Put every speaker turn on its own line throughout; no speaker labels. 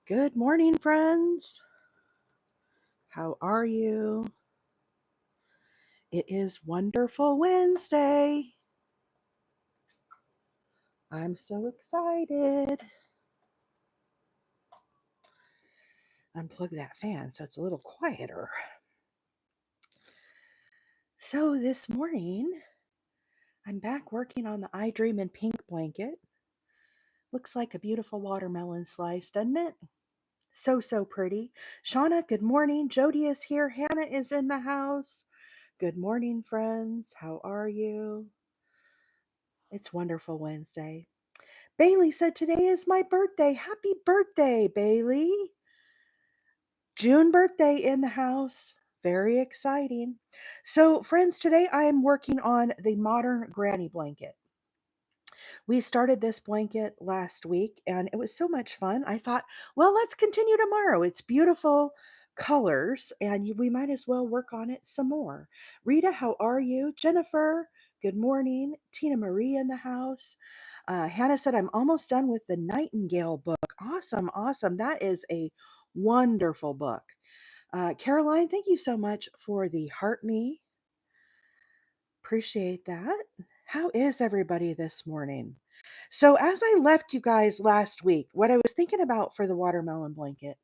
Good morning, friends. How are you? It is Wonderful Wednesday. I'm so excited. Unplug that fan so it's a little quieter. So this morning, I'm back working on the I Dream in Pink blanket. Looks like a beautiful watermelon slice, doesn't it? So pretty. Shauna, good morning. Jody is here. Hannah is in the house. Good morning, friends. How are you? It's Wonderful Wednesday. Bailey said today is my birthday. Happy birthday, Bailey. June birthday in the house. Very exciting. So, friends, today I am working on the modern granny blanket. We started this blanket last week and it was so much fun. I thought, well, let's continue tomorrow. It's beautiful colors and we might as well work on it some more. Rita, how are you? Jennifer, good morning. Tina Marie in the house. Hannah said, I'm almost done with the Nightingale book. Awesome. That is a wonderful book. Caroline, thank you so much for the heart me. Appreciate that. How is everybody this morning? So, as I left you guys last week, what I was thinking about for the watermelon blanket,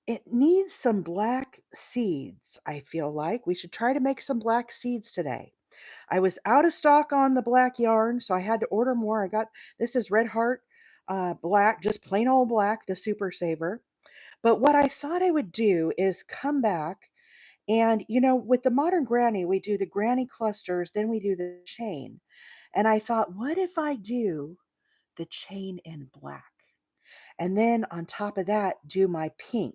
it needs some black seeds, I feel like. We should try to make some black seeds today. I was out of stock on the black yarn, so I had to order more. I got this is Red Heart black, just plain old black, the Super Saver. But what I thought I would do is come back and, with the modern granny, we do the granny clusters, then we do the chain. And I thought, what if I do the chain in black? And then on top of that, do my pink.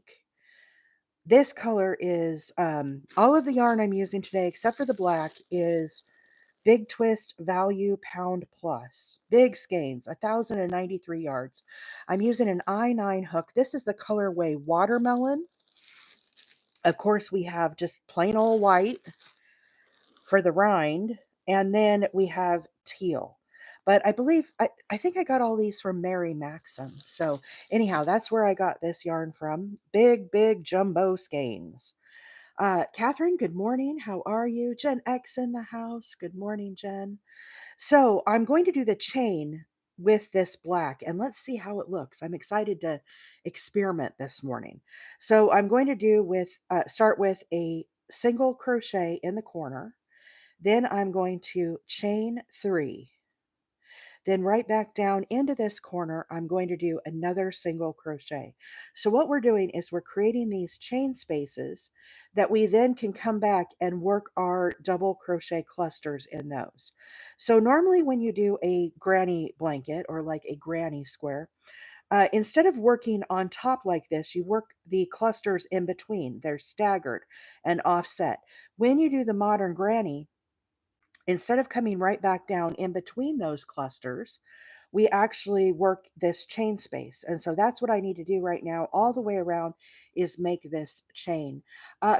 This color is all of the yarn I'm using today, except for the black, is Big Twist Value Pound Plus. Big skeins, 1,093 yards. I'm using an I9 hook. This is the colorway Watermelon. Of course, we have just plain old white for the rind, and then we have teal. But I think I got all these from Mary Maxim. So anyhow, that's where I got this yarn from. Big jumbo skeins. Catherine, good morning. How are you? Jen X in the house. Good morning, Jen. So I'm going to do the chain with this black and let's see how it looks. I'm excited to experiment this morning. So I'm going to start with a single crochet in the corner. Then I'm going to chain 3. Then right back down into this corner, I'm going to do another single crochet. So what we're doing is we're creating these chain spaces that we then can come back and work our double crochet clusters in those. So normally when you do a granny blanket or like a granny square, instead of working on top like this, you work the clusters in between. They're staggered and offset. When you do the modern granny, instead of coming right back down in between those clusters, we actually work this chain space. And so that's what I need to do right now all the way around is make this chain.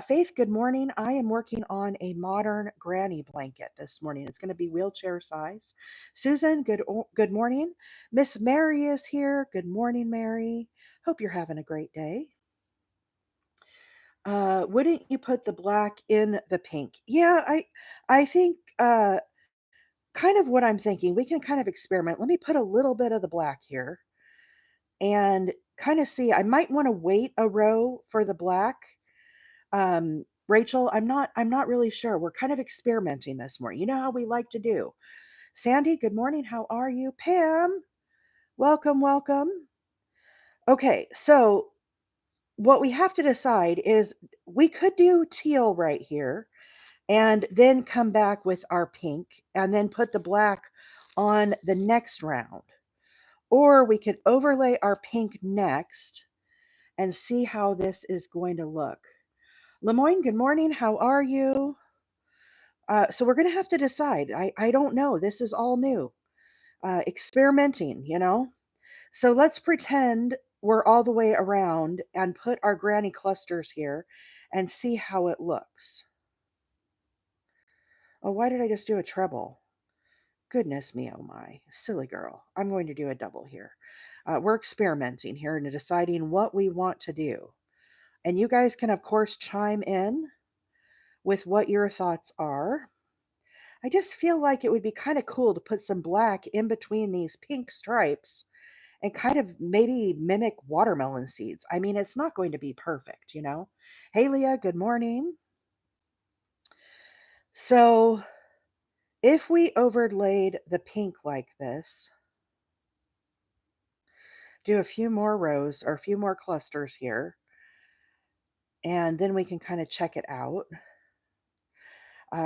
Faith, good morning. I am working on a modern granny blanket this morning. It's going to be wheelchair size. Susan, good morning. Miss Mary is here. Good morning, Mary. Hope you're having a great day. Wouldn't you put the black in the pink? Yeah, I think kind of what I'm thinking. We can kind of experiment. Let me put a little bit of the black here and kind of see. I might want to wait a row for the black. Rachel, I'm not really sure. We're kind of experimenting this morning. You know how we like to do. Sandy, good morning. How are you? Pam, welcome. Okay, so what we have to decide is we could do teal right here and then come back with our pink and then put the black on the next round. Or we could overlay our pink next and see how this is going to look. Lemoyne, good morning. How are you? So we're going to have to decide. I don't know. This is all new. Experimenting. So let's pretend we're all the way around and put our granny clusters here and see how it looks. Oh, why did I just do a treble? Goodness me, oh my. Silly girl. I'm going to do a double here. We're experimenting here and deciding what we want to do. And you guys can, of course, chime in with what your thoughts are. I just feel like it would be kind of cool to put some black in between these pink stripes and kind of maybe mimic watermelon seeds. I mean, it's not going to be perfect, you know? Hey, Leah, good morning. So, if we overlaid the pink like this, do a few more rows or a few more clusters here, and then we can kind of check it out.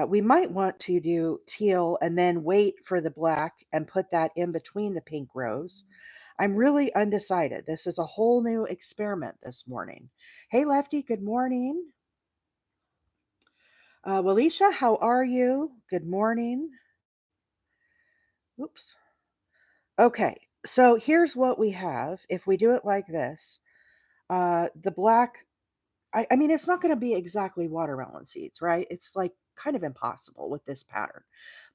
We might want to do teal and then wait for the black and put that in between the pink rows. I'm really undecided. This is a whole new experiment this morning. Hey, Lefty, good morning. Walisha, how are you? Good morning. Oops. Okay, so here's what we have. If we do it like this, the black, I mean, it's not going to be exactly watermelon seeds, right? It's like kind of impossible with this pattern,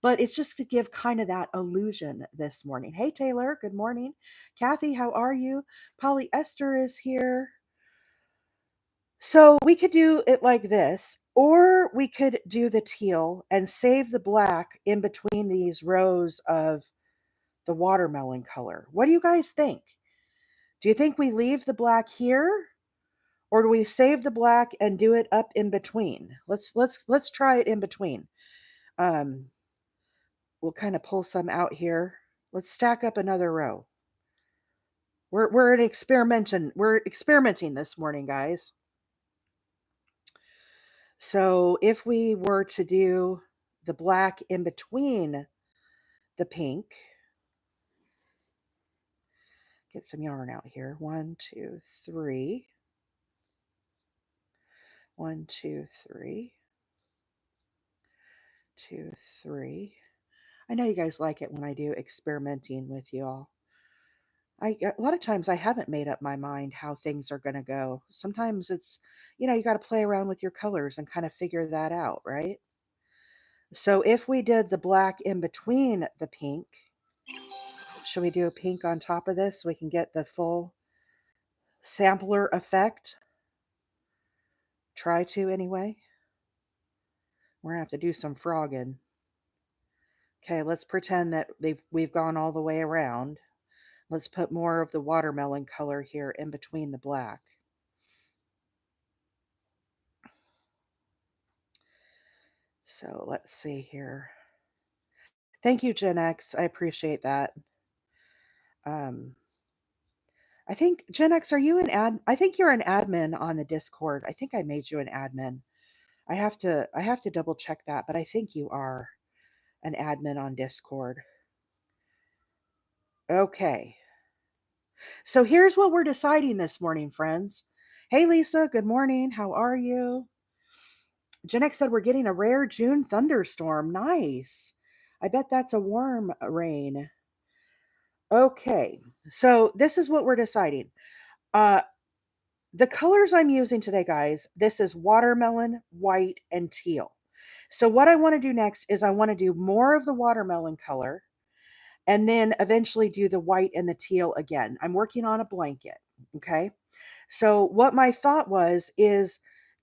but it's just to give kind of that illusion this morning. Hey, Taylor, good morning. Kathy, how are you? Polyester is here. So we could do it like this, or we could do the teal and save the black in between these rows of the watermelon color. What do you guys think? Do you think we leave the black here, or do we save the black and do it up in between? Let's try it in between. Um, we'll kind of pull some out here. Let's stack up another row. We're experimenting this morning, guys. So if we were to do the black in between the pink, get some yarn out here. 1, 2, 3. 1, 2, 3. 2, 3. I know you guys like it when I do experimenting with you all. A lot of times I haven't made up my mind how things are going to go. Sometimes it's, you got to play around with your colors and kind of figure that out, right? So if we did the black in between the pink, should we do a pink on top of this so we can get the full sampler effect? Try to anyway. We're going to have to do some frogging. Okay, let's pretend that we've gone all the way around. Let's put more of the watermelon color here in between the black. So let's see here. Thank you, Gen X. I appreciate that. I think Gen X, are you an I think you're an admin on the Discord. I think I made you an admin. I have to double check that, but I think you are an admin on Discord. Okay. So here's what we're deciding this morning, friends. Hey Lisa, good morning. How are you? Gen X said we're getting a rare June thunderstorm. Nice. I bet that's a warm rain. Okay. So this is what we're deciding. Uh the colors I'm using today, guys, this is watermelon, white, and teal. So what I want to do next is I want to do more of the watermelon color and then eventually do the white and the teal again. I'm working on a blanket. Okay. So what my thought was is,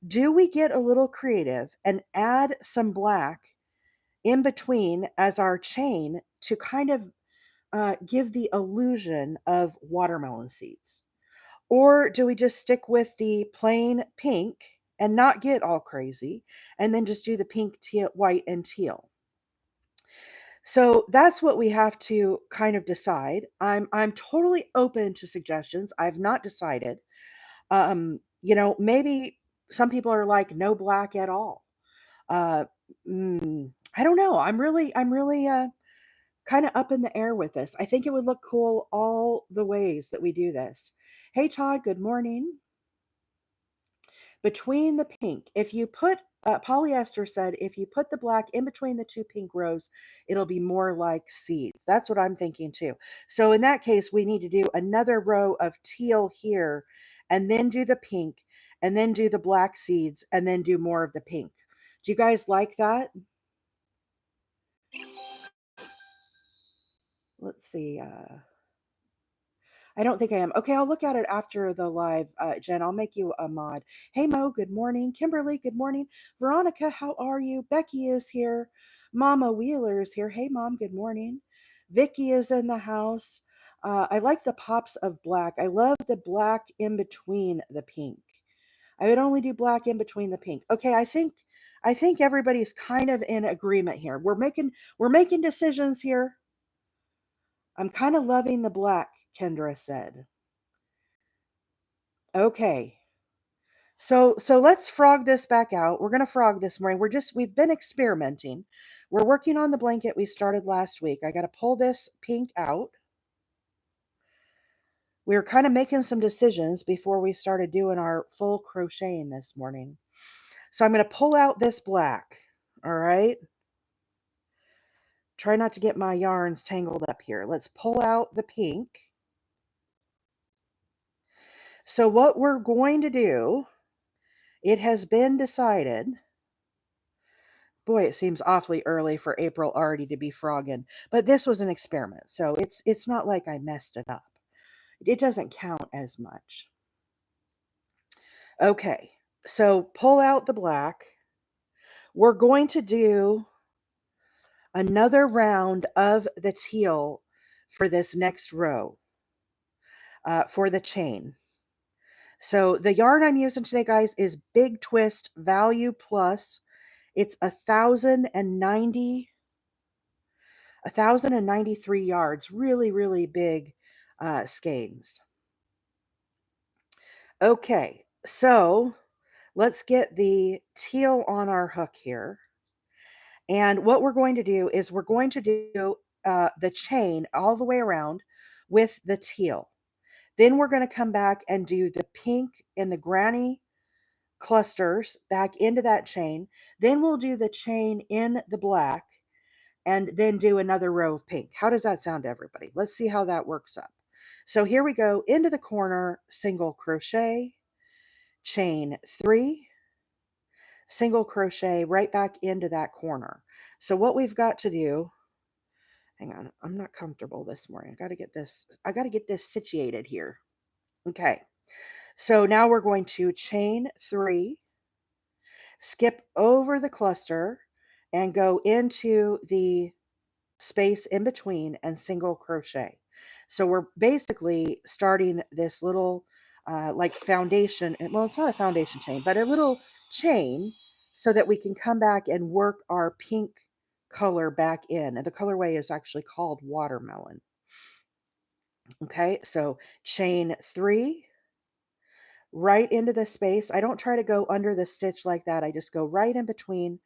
do we get a little creative and add some black in between as our chain to kind of give the illusion of watermelon seeds? Or do we just stick with the plain pink and not get all crazy and then just do the pink, teal, white, and teal? So that's what we have to kind of decide. I'm totally open to suggestions. I've not decided. Maybe some people are like no black at all. Uh, I don't know. I'm really kind of up in the air with this. I think it would look cool all the ways that we do this. Hey Todd, good morning. Between the pink, if you put polyester said if you put the black in between the two pink rows, it'll be more like seeds. That's what I'm thinking too. So in that case, we need to do another row of teal here and then do the pink and then do the black seeds and then do more of the pink. Do you guys like that? Let's see. I don't think I am. Okay, I'll look at it after the live, Jen. I'll make you a mod. Hey, Mo, good morning. Kimberly, good morning. Veronica, how are you? Becky is here. Mama Wheeler is here. Hey, Mom, good morning. Vicky is in the house. I like the pops of black. I love the black in between the pink. I would only do black in between the pink. Okay, I think everybody's kind of in agreement here. We're making decisions here. I'm kind of loving the black, Kendra said. Okay. So let's frog this back out. We're going to frog this morning. We've been experimenting. We're working on the blanket we started last week. I got to pull this pink out. We were kind of making some decisions before we started doing our full crocheting this morning. So I'm going to pull out this black. All right. Try not to get my yarns tangled up here. Let's pull out the pink. So what we're going to do, it has been decided. Boy, it seems awfully early for April already to be frogging, but this was an experiment, so it's not like I messed it up. It doesn't count as much. Okay, so pull out the black. We're going to do another round of the teal for this next row for the chain. So the yarn I'm using today, guys, is Big Twist Value Plus. It's 1,093 yards. Really, really big skeins. Okay, so let's get the teal on our hook here. And what we're going to do is we're going to do the chain all the way around with the teal. Then we're going to come back and do the pink and the granny clusters back into that chain. Then we'll do the chain in the black and then do another row of pink. How does that sound to everybody? Let's see how that works up. So here we go, into the corner, single crochet, chain 3, single crochet right back into that corner. So what we've got to do, hang on, I'm not comfortable this morning. I got to get this situated here. Okay. So now we're going to chain 3, skip over the cluster and go into the space in between and single crochet. So we're basically starting this little like foundation. Well, it's not a foundation chain, but a little chain so that we can come back and work our pink color back in. And the colorway is actually called watermelon. Okay, so chain 3 right into the space. I don't try to go under the stitch like that. I just go right in between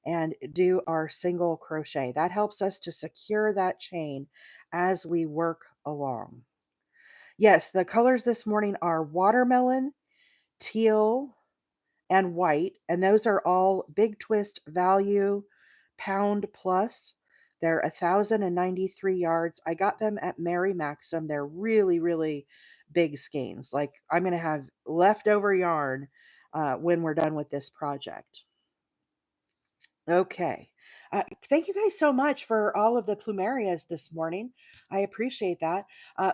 and do our single crochet. That helps us to secure that chain as we work along. Yes, the colors this morning are watermelon, teal, and white, and those are all Big Twist Value Pound Plus. They're 1,093 yards. I got them at Mary Maxim. They're really, really big skeins. Like, I'm going to have leftover yarn when we're done with this project. Okay. Thank you guys so much for all of the plumerias this morning. I appreciate that.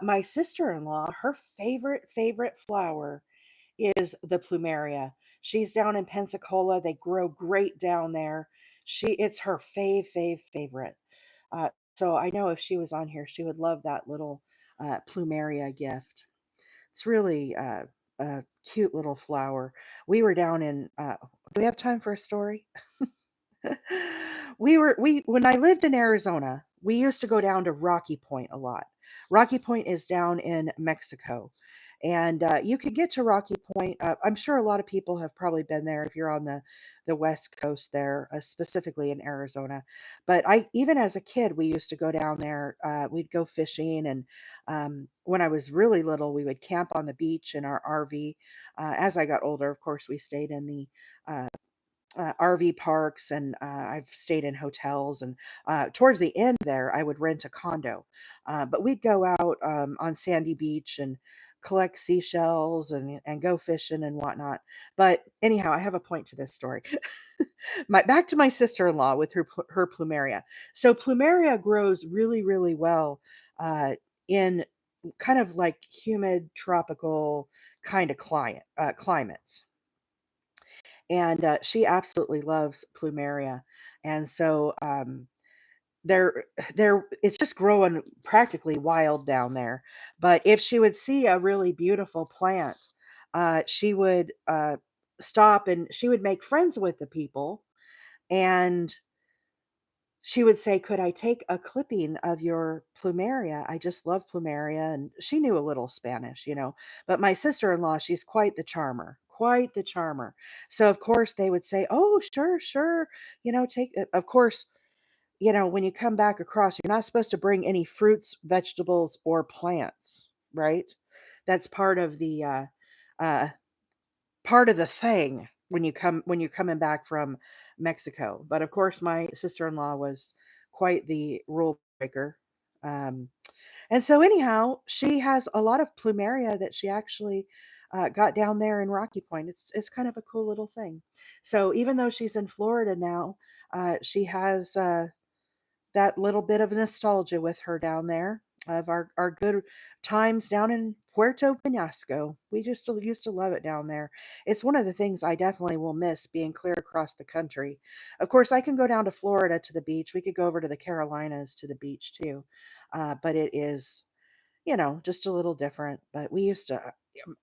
My sister-in-law, her favorite flower is the plumeria. She's down in Pensacola. They grow great down there. It's her favorite. So I know if she was on here, she would love that little plumeria gift. It's really a cute little flower. We were down in. Do we have time for a story? We when I lived in Arizona, we used to go down to Rocky Point a lot. Rocky Point is down in Mexico, and you could get to Rocky Point. I'm sure a lot of people have probably been there if you're on the West Coast there, specifically in Arizona. But I even as a kid, we used to go down there. We'd go fishing, and when I was really little, we would camp on the beach in our RV. As I got older, of course, we stayed in the uh, RV parks, and I've stayed in hotels. And towards the end there, I would rent a condo. But we'd go out on Sandy Beach and collect seashells and go fishing and whatnot. But anyhow, I have a point to this story. Back to my sister-in-law with her plumeria. So plumeria grows really, really well in kind of like humid tropical kind of climates. And she absolutely loves plumeria. And so they're it's just growing practically wild down there. But if she would see a really beautiful plant, she would stop and she would make friends with the people, and she would say, "Could I take a clipping of your plumeria? I just love plumeria." And she knew a little Spanish, you know. But my sister-in-law, she's quite the charmer, quite the charmer. So of course they would say, "Oh, sure, sure." You know, take it. Of course, you know, when you come back across, you're not supposed to bring any fruits, vegetables, or plants, right? That's uh, part of the thing when you're coming back from Mexico. But of course, my sister-in-law was quite the rule breaker. Um, and so anyhow, she has a lot of plumeria that she actually got down there in Rocky Point. It's kind of a cool little thing. So even though she's in Florida now, she has that little bit of nostalgia with her down there of our good times down in Puerto Penasco. We just still used to love it down there. It's one of the things I definitely will miss, being clear across the country. Of course, I can go down to Florida to the beach. We could go over to the Carolinas to the beach too. But it is, you know, just a little different. But we used to,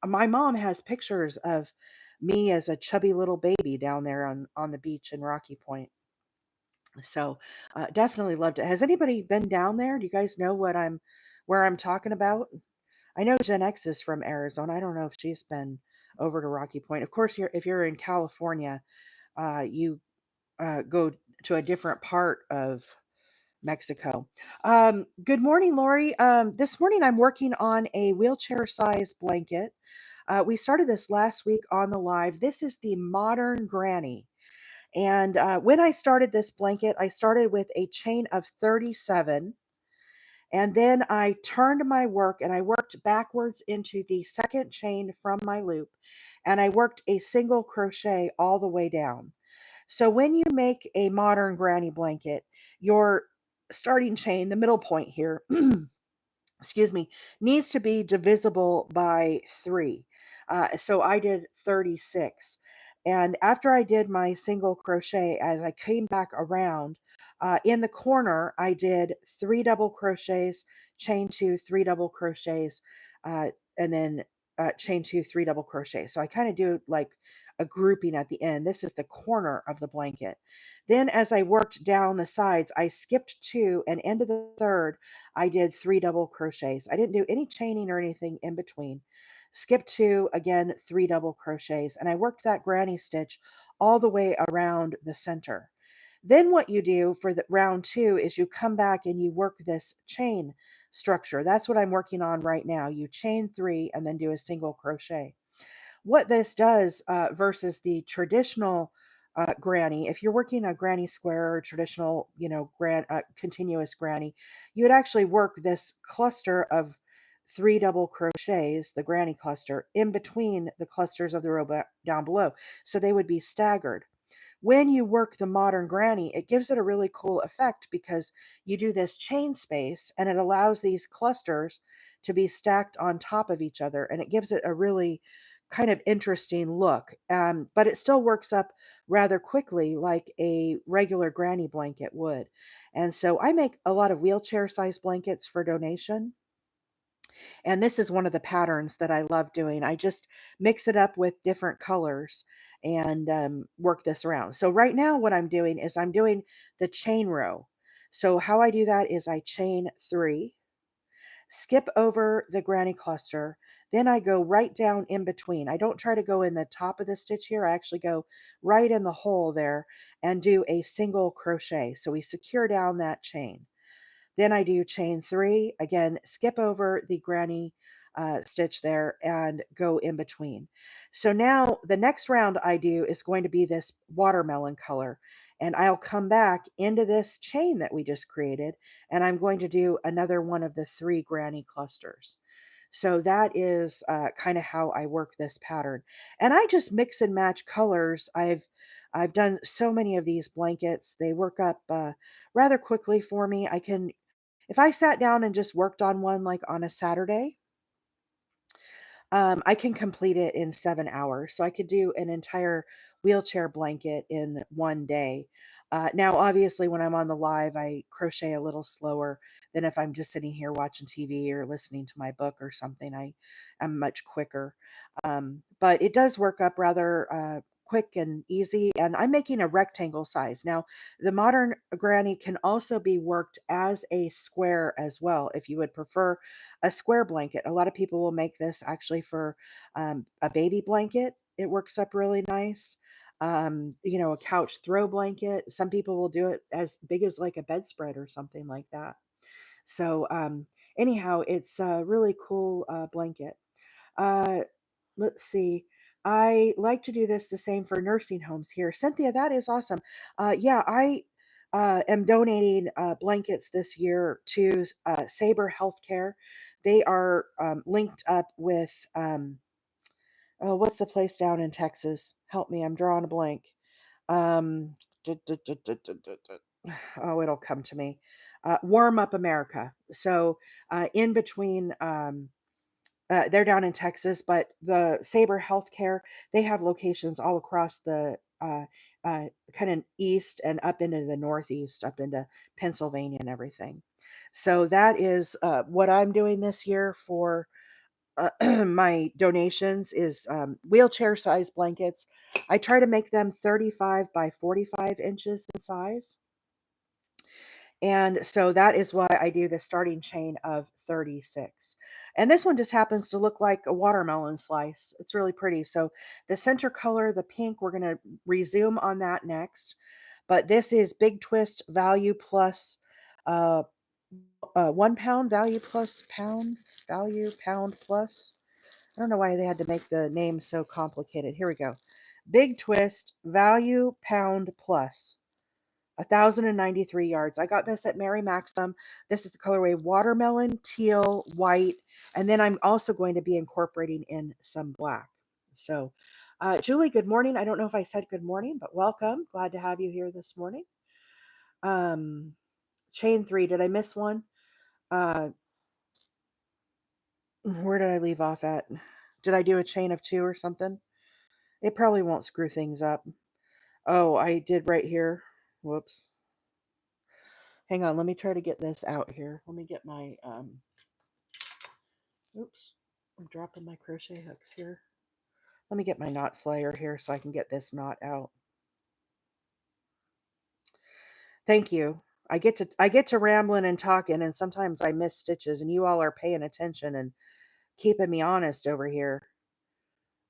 my mom has pictures of me as a chubby little baby down there on the beach in Rocky Point. So, definitely loved it. Has anybody been down there? Do you guys know where I'm talking about? I know Gen X is from Arizona. I don't know if she's been over to Rocky Point. Of course, if you're in California, you go to a different part of Mexico. Good morning, Lori. This morning I'm working on a wheelchair size blanket. We started this last week on the live. This is the Modern Granny. And when I started this blanket, I started with a chain of 37. And then I turned my work and I worked backwards into the second chain from my loop. And I worked a single crochet all the way down. So when you make a modern granny blanket, your starting chain, the middle point here, excuse me, needs to be divisible by 3. So I did 36. And after I did my single crochet, as I came back around, in the corner, I did 3 double crochets, chain 2, 3 double crochets, uh, and then chain 2, 3 double crochets. So I kind of do like a grouping at the end. This is the corner of the blanket. Then as I worked down the sides, I skipped 2, and into the third, I did 3 double crochets. I didn't do any chaining or anything in between. Skip 2, again, 3 double crochets. And I worked that granny stitch all the way around the center. Then what you do for the round 2 is you come back and you work this chain structure. That's what I'm working on right now. You chain 3 and then do a single crochet. What this does versus the traditional granny, if you're working a granny square or traditional, you know, continuous granny, you would actually work this cluster of 3 double crochets, the granny cluster, in between the clusters of the row down below. So they would be staggered. When you work the modern granny, it gives it a really cool effect because you do this chain space and it allows these clusters to be stacked on top of each other, and it gives it a really kind of interesting look. But it still works up rather quickly like a regular granny blanket would. And so I make a lot of wheelchair size blankets for donation. And this is one of the patterns that I love doing. I just mix it up with different colors and work this around. So right now what I'm doing is I'm doing the chain row. So how I do that is I chain 3, skip over the granny cluster, then I go right down in between. I don't try to go in the top of the stitch here. I actually go right in the hole there and do a single crochet. So we secure down that chain. Then I do chain 3, again, skip over the granny stitch there and go in between. So now the next round I do is going to be this watermelon color. And I'll come back into this chain that we just created, and I'm going to do another one of the 3 granny clusters. So that is kind of how I work this pattern. And I just mix and match colors. I've done so many of these blankets. They work up rather quickly for me. I can if I sat down and just worked on one like on a Saturday, I can complete it in 7 hours. So I could do an entire wheelchair blanket in one day. Now, obviously, when I'm on the live, I crochet a little slower than if I'm just sitting here watching TV or listening to my book or something. I'm much quicker. But it does work up rather quick and easy. And I'm making a rectangle size. Now, the modern granny can also be worked as a square as well if you would prefer a square blanket. A lot of people will make this actually for a baby blanket. It works up really nice. A couch throw blanket. Some people will do it as big as like a bedspread or something like that. So, anyhow, it's a really cool blanket. Uh, let's see. I like to do this the same for nursing homes here. Cynthia, that is awesome. Yeah, I am donating blankets this year to Sabre Healthcare. They are linked up with, oh, what's the place down in Texas? Help me, I'm drawing a blank. Um, duh, duh, duh, duh, duh, duh, duh. Oh, it'll come to me. Warm Up America. So in between. They're down in Texas, but the Sabre Healthcare, they have locations all across the kind of east and up into the northeast, up into Pennsylvania and everything. So that is what I'm doing this year for my donations is wheelchair size blankets. I try to make them 35 by 45 inches in size. And so that is why I do the starting chain of 36. And this one just happens to look like a watermelon slice. It's really pretty. So the center color, the pink, we're going to resume on that next. But this is Big Twist Value Plus uh, 1 pound value plus pound value pound plus. I don't know why they had to make the name so complicated. Here we go. Big Twist Value Pound Plus. 1,093 yards. I got this at Mary Maxim. This is the colorway watermelon, teal, white, and then I'm also going to be incorporating in some black. So, Julie, good morning. I don't know if I said good morning, but welcome. Glad to have you here this morning. Um, chain 3. Did I miss one? Uh, where did I leave off at? Did I do a chain of 2 or something? It probably won't screw things up. Oh, I did right here. Whoops. Hang on, let me try to get this out here. Let me get my oops, I'm dropping my crochet hooks here. Let me get my knot slayer here so I can get this knot out. Thank you. I get to rambling and talking, and sometimes I miss stitches, and you all are paying attention and keeping me honest over here.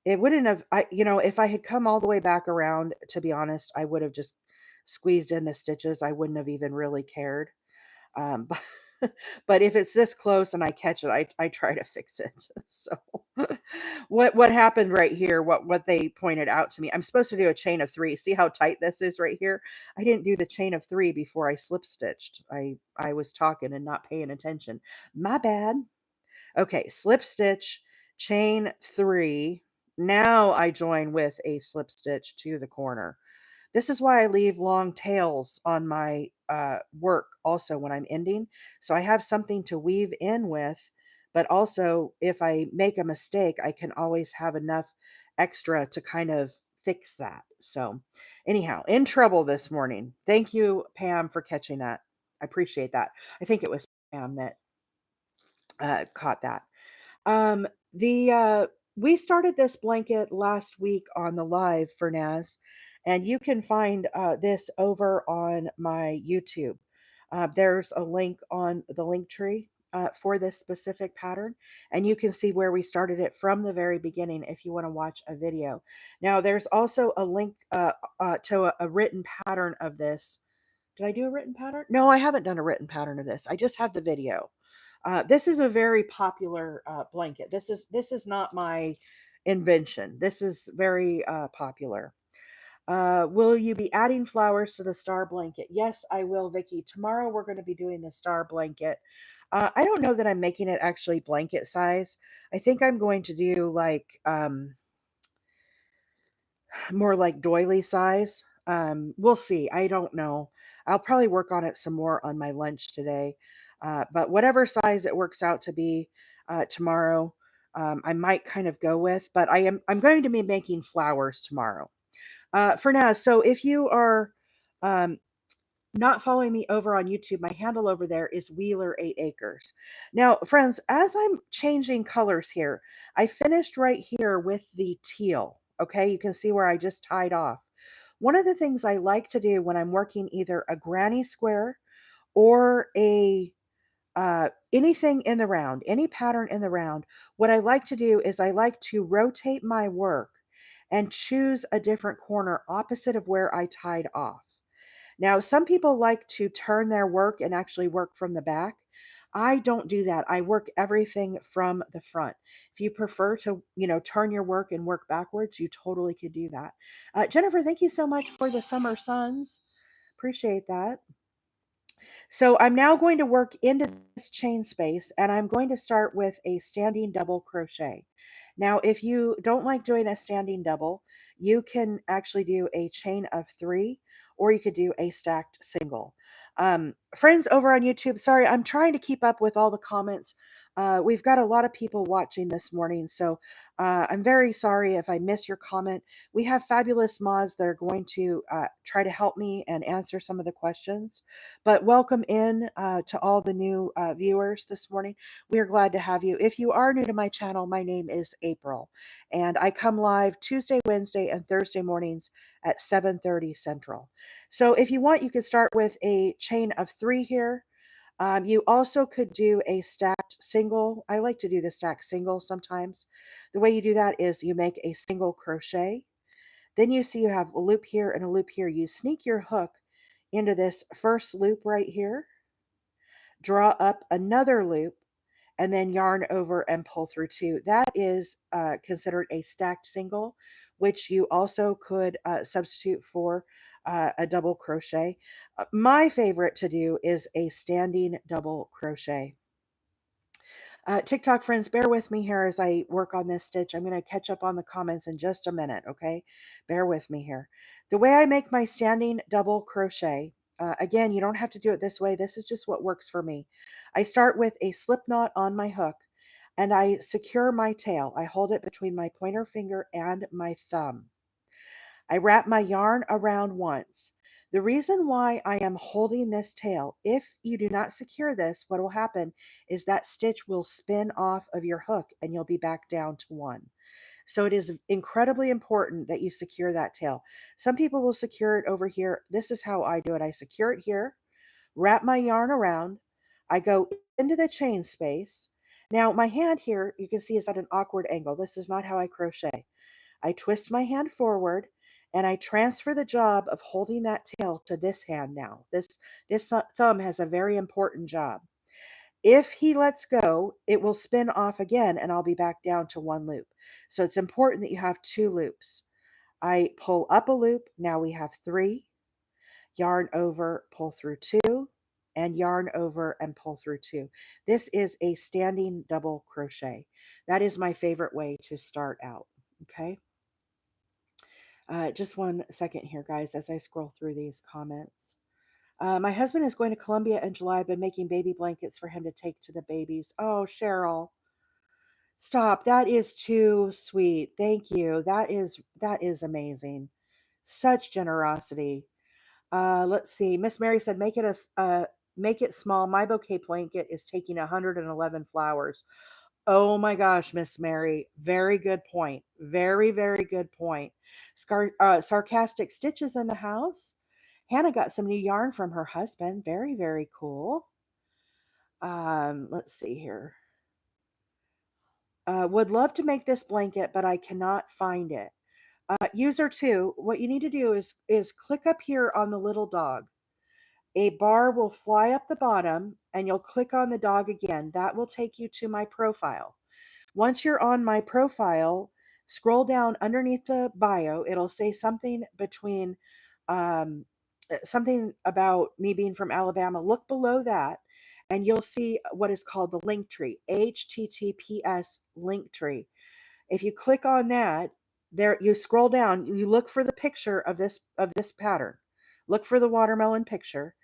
It wouldn't have, if I had come all the way back around, to be honest, I would have just squeezed in the stitches. I wouldn't have even really cared. But, but if it's this close and I catch it, I try to fix it. So what happened right here, what they pointed out to me, I'm supposed to do a chain of 3. See how tight this is right here? I didn't do the chain of 3 before I slip stitched. I was talking and not paying attention. My bad. Okay, slip stitch, chain 3. Now I join with a slip stitch to the corner. This is why I leave long tails on my work also when I'm ending. So I have something to weave in with, but also if I make a mistake, I can always have enough extra to kind of fix that. So, anyhow, in trouble this morning. Thank you, Pam, for catching that. I appreciate that. I think it was Pam that caught that. Um, the We started this blanket last week on the live for Naz, and you can find this over on my YouTube. There's a link on the link tree for this specific pattern, and you can see where we started it from the very beginning if you want to watch a video. Now, there's also a link to a written pattern of this. Did I do a written pattern? No, I haven't done a written pattern of this. I just have the video. This is a very popular blanket. This is not my invention. This is very popular. Will you be adding flowers to the star blanket? Yes, I will, Vicky. Tomorrow we're going to be doing the star blanket. I don't know that I'm making it actually blanket size. I think I'm going to do like more like doily size. We'll see. I don't know. I'll probably work on it some more on my lunch today. But whatever size it works out to be tomorrow, I might kind of go with. But I'm going to be making flowers tomorrow. For now, so if you are um, not following me over on YouTube, my handle over there is Wheeler 8 Acres. Now, friends, as I'm changing colors here, I finished right here with the teal. Okay, you can see where I just tied off. One of the things I like to do when I'm working either a granny square or a anything in the round, any pattern in the round, what I like to do is I like to rotate my work and choose a different corner opposite of where I tied off. Now, some people like to turn their work and actually work from the back. I don't do that. I work everything from the front. If you prefer to, turn your work and work backwards, you totally could do that. Jennifer, thank you so much for the summer suns. Appreciate that. So I'm now going to work into this chain space and I'm going to start with a standing double crochet. Now, if you don't like doing a standing double, you can actually do a chain of 3 or you could do a stacked single. Friends over on YouTube, sorry, I'm trying to keep up with all the comments. We've got a lot of people watching this morning, so I'm very sorry if I miss your comment. We have fabulous mods that are going to try to help me and answer some of the questions. But welcome in to all the new viewers this morning. We are glad to have you. If you are new to my channel, my name is April, and I come live Tuesday, Wednesday, and Thursday mornings at 7:30 Central. So if you want, you can start with a chain of 3 here. You also could do a stacked single. I like to do the stacked single sometimes. The way you do that is you make a single crochet. Then you see you have a loop here and a loop here. You sneak your hook into this first loop right here, draw up another loop, and then yarn over and pull through 2. That is considered a stacked single, which you also could substitute for a double crochet. My favorite to do is a standing double crochet. TikTok friends, bear with me here as I work on this stitch. I'm going to catch up on the comments in just a minute, okay? Bear with me here. The way I make my standing double crochet, again, you don't have to do it this way. This is just what works for me. I start with a slip knot on my hook and I secure my tail. I hold it between my pointer finger and my thumb. I wrap my yarn around once. The reason why I am holding this tail, if you do not secure this, what will happen is that stitch will spin off of your hook and you'll be back down to 1. So it is incredibly important that you secure that tail. Some people will secure it over here. This is how I do it. I secure it here, wrap my yarn around. I go into the chain space. Now my hand here, you can see, is at an awkward angle. This is not how I crochet. I twist my hand forward and I transfer the job of holding that tail to this hand now. This thumb has a very important job. If he lets go, it will spin off again and I'll be back down to 1 loop. So it's important that you have 2 loops. I pull up a loop. Now we have 3. Yarn over, pull through 2, and yarn over and pull through 2. This is a standing double crochet. That is my favorite way to start out. Okay. Just one second here, guys, as I scroll through these comments. My husband is going to Colombia in July. I've been making baby blankets for him to take to the babies. Oh, Cheryl, stop. That is too sweet. Thank you. That is amazing. Such generosity. Let's see. Miss Mary said, make it small. My bouquet blanket is taking 111 flowers. Oh my gosh, Miss Mary. Very good point. Very, very good point. Sarcastic stitches in the house. Hannah got some new yarn from her husband. Very, very cool. Let's see here. Would love to make this blanket, but I cannot find it. User 2, what you need to do is click up here on the little dog. A bar will fly up the bottom and you'll click on the dog again. That will take you to my profile. Once you're on my profile, scroll down underneath the bio. It'll say something between something about me being from Alabama. Look below that and you'll see what is called the link tree, HTTPS link tree. If you click on that, there you scroll down, you look for the picture of this pattern. Look for the watermelon picture.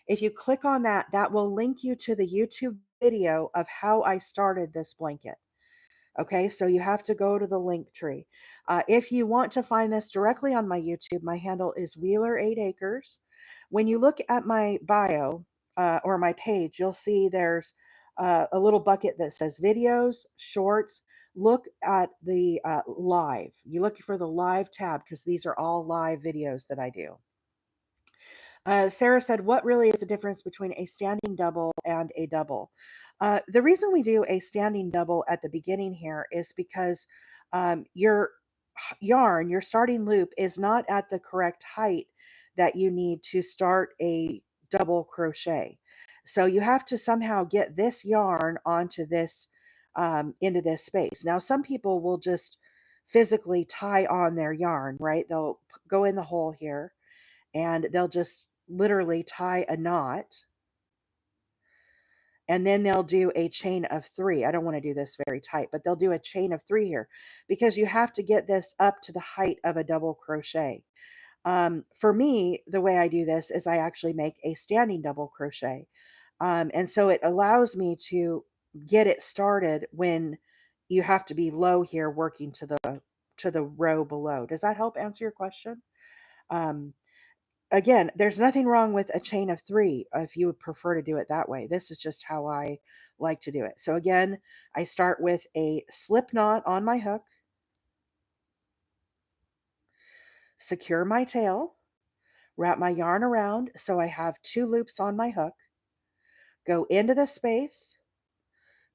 If you click on that, that will link you to the YouTube video of how I started this blanket. Okay, so you have to go to the link tree. If you want to find this directly on my YouTube, my handle is Wheeler 8 Acres. When you look at my bio or my page, you'll see there's a little bucket that says videos, shorts. Look at the live. You look for the live tab because these are all live videos that I do. Sarah said, what really is the difference between a standing double and a double? The reason we do a standing double at the beginning here is because your yarn, your starting loop, is not at the correct height that you need to start a double crochet. So you have to somehow get this yarn onto this, into this space. Now, some people will just physically tie on their yarn, right? They'll go in the hole here and they'll just literally tie a knot, and then they'll do a chain of 3. I don't want to do this very tight, but they'll do a chain of 3 here because you have to get this up to the height of a double crochet. For me, the way I do this is I actually make a standing double crochet. And so it allows me to get it started when you have to be low here working to the row below. Does that help answer your question? Um, Again, there's nothing wrong with a chain of 3 if you would prefer to do it that way. This is just how I like to do it. So again, I start with a slip knot on my hook, secure my tail, wrap my yarn around so I have 2 loops on my hook, go into the space,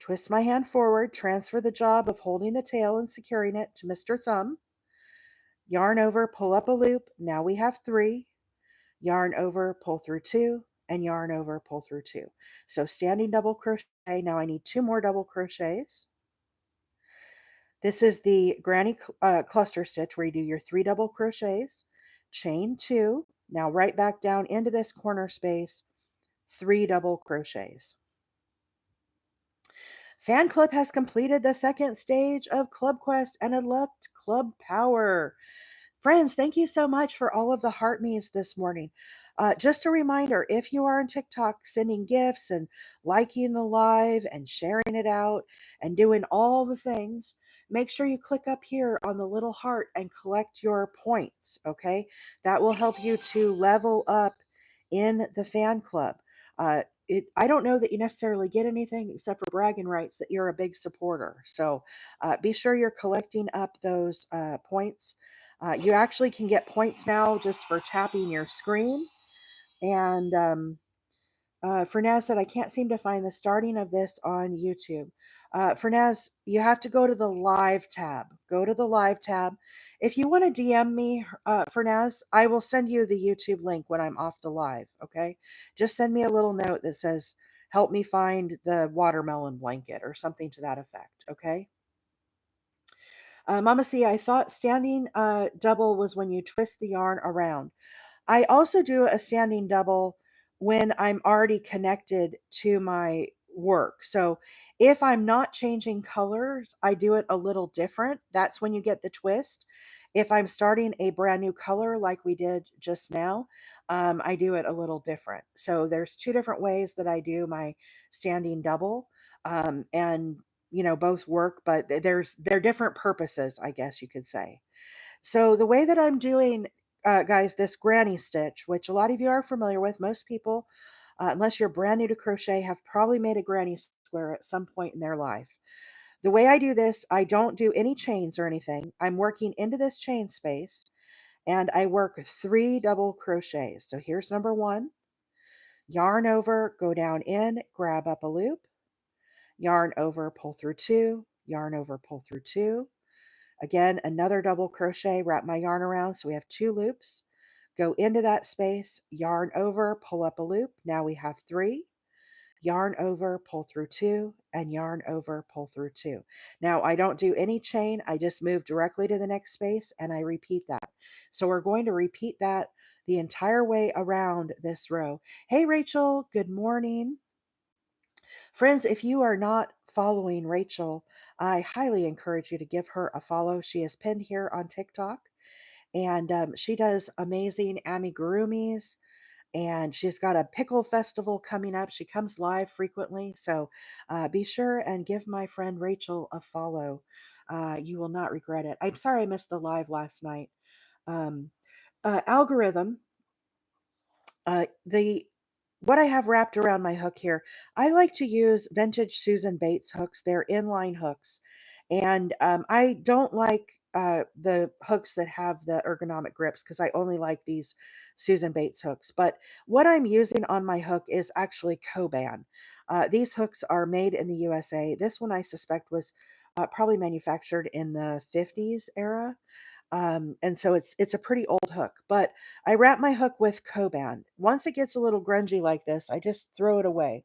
twist my hand forward, transfer the job of holding the tail and securing it to Mr. Thumb, yarn over, pull up a loop. Now we have 3. Yarn over, pull through 2, and yarn over, pull through 2. So standing double crochet. Now I need 2 more double crochets. This is the granny cluster stitch where you do your 3 double crochets, chain 2, now right back down into this corner space, 3 double crochets. Fan Club has completed the second stage of Club Quest and unlocked Club Power. Friends, thank you so much for all of the heart me's this morning. Just a reminder, if you are on TikTok sending gifts and liking the live and sharing it out and doing all the things, make sure you click up here on the little heart and collect your points, okay? That will help you to level up in the fan club. I don't know that you necessarily get anything except for bragging rights that you're a big supporter. So be sure you're collecting up those points. You actually can get points now just for tapping your screen. And Fernaz said, I can't seem to find the starting of this on YouTube. Fernaz, you have to go to the live tab. Go to the live tab. If you want to DM me, Fernaz, I will send you the YouTube link when I'm off the live. Okay. Just send me a little note that says, help me find the watermelon blanket or something to that effect. Okay. Mama C, I thought standing double was when you twist the yarn around. I also do a standing double when I'm already connected to my work. So if I'm not changing colors, I do it a little different. That's when you get the twist. If I'm starting a brand new color like we did just now, I do it a little different. So there's 2 different ways that I do my standing double. And both work, but they're different purposes, I guess you could say. So the way that I'm doing, guys, this granny stitch, which a lot of you are familiar with, most people, unless you're brand new to crochet, have probably made a granny square at some point in their life. The way I do this, I don't do any chains or anything. I'm working into this chain space and I work 3 double crochets. So here's number 1, yarn over, go down in, grab up a loop, yarn over, pull through 2, yarn over, pull through 2. Again, another double crochet, wrap my yarn around so we have 2 loops. Go into that space, yarn over, pull up a loop. Now we have 3. Yarn over, pull through 2, and yarn over, pull through 2. Now I don't do any chain. I just move directly to the next space and I repeat that. So we're going to repeat that the entire way around this row. Hey, Rachel, good morning. Friends, if you are not following Rachel, I highly encourage you to give her a follow. She is pinned here on TikTok, and she does amazing amigurumis and she's got a pickle festival coming up. She comes live frequently, so be sure and give my friend Rachel a follow. You will not regret it. I'm sorry I missed the live last night. Um, algorithm, the what I have wrapped around my hook here, I like to use vintage Susan Bates hooks. They're inline hooks, and I don't like the hooks that have the ergonomic grips because I only like these Susan Bates hooks. But what I'm using on my hook is actually Coban. These hooks are made in the USA. This one I suspect was probably manufactured in the 50s era. And so it's a pretty old hook, but I wrap my hook with Coban. Once it gets a little grungy like this, I just throw it away.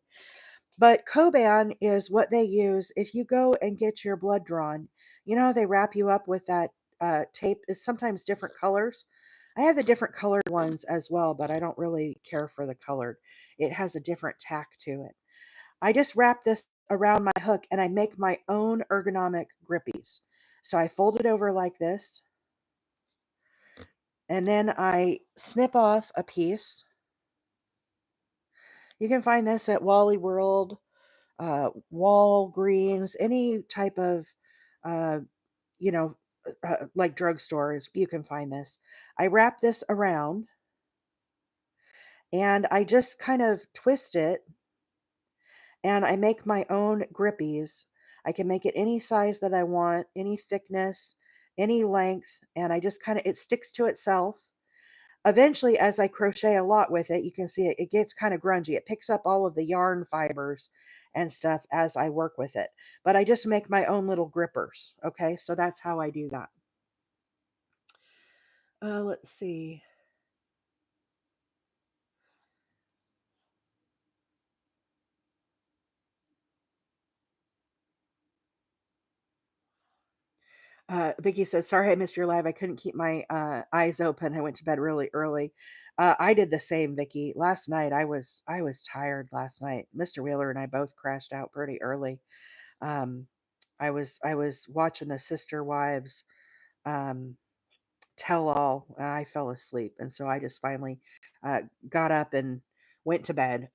But Coban is what they use if you go and get your blood drawn. You know, they wrap you up with that tape. It's sometimes different colors. I have the different colored ones as well, but I don't really care for the colored. It has a different tack to it. I just wrap this around my hook and I make my own ergonomic grippies. So I fold it over like this, and then I snip off a piece. You can find this at Wally World, Walgreens, any type of, uh, you know, like drugstores. You can find this. I wrap this around and I just kind of twist it and I make my own grippies. I can make it any size that I want, any thickness, any length, and I just kind of, it sticks to itself. Eventually, as I crochet a lot with it, you can see it gets kind of grungy. It picks up all of the yarn fibers and stuff as I work with it. But I just make my own little grippers. Okay, so that's how I do that. Let's see. Vicky said, "Sorry I missed your live. I couldn't keep my eyes open. I went to bed really early." I did the same, Vicky. Last night I was tired last night. Mr. Wheeler and I both crashed out pretty early. Um, I was watching the Sister Wives um, tell all. I fell asleep, and so I just finally uh, got up and went to bed.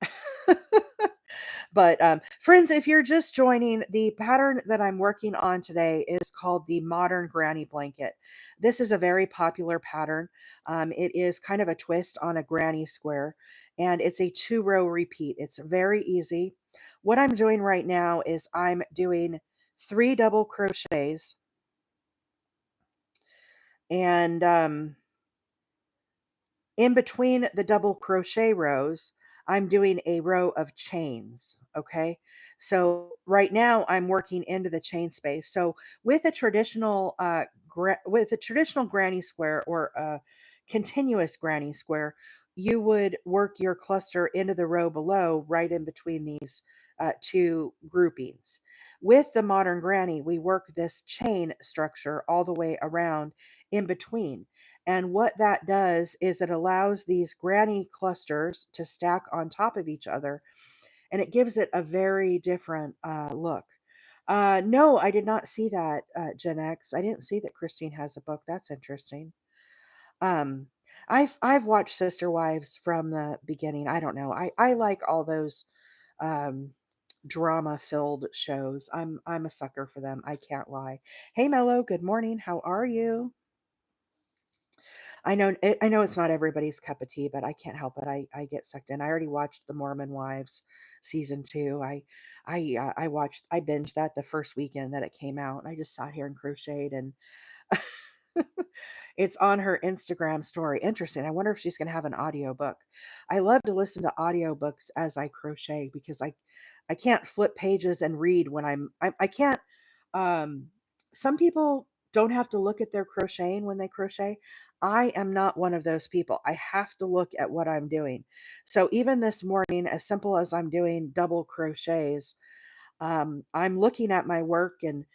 But friends, if you're just joining, the pattern that I'm working on today is called the Modern Granny Blanket. This is a very popular pattern. It is kind of a twist on a granny square, and it's a 2-row repeat. It's very easy. What I'm doing right now is I'm doing 3 double crochets, and in between the double crochet rows, I'm doing a row of chains. Okay. So right now I'm working into the chain space. So with a traditional, with a traditional granny square or a continuous granny square, you would work your cluster into the row below, right in between these two groupings. With the modern granny, we work this chain structure all the way around in between. And what that does is it allows these granny clusters to stack on top of each other, and it gives it a very different look. No, I did not see that, Gen X. I didn't see that Christine has a book. That's interesting. Um, I've watched Sister Wives from the beginning. I don't know. I like all those um, drama filled shows. I'm a sucker for them. I can't lie. Hey Mello, good morning. How are you? I know it's not everybody's cup of tea, but I can't help it. I get sucked in. I already watched The Mormon Wives season 2. I watched I binged that the first weekend that it came out. I just sat here and crocheted, and it's on her Instagram story. Interesting. I wonder if she's going to have an audiobook. I love to listen to audiobooks as I crochet because I can't flip pages and read when I can't um some people don't have to look at their crocheting when they crochet. I am not one of those people. I have to look at what I'm doing. So even this morning, as simple as I'm doing double crochets, I'm looking at my work and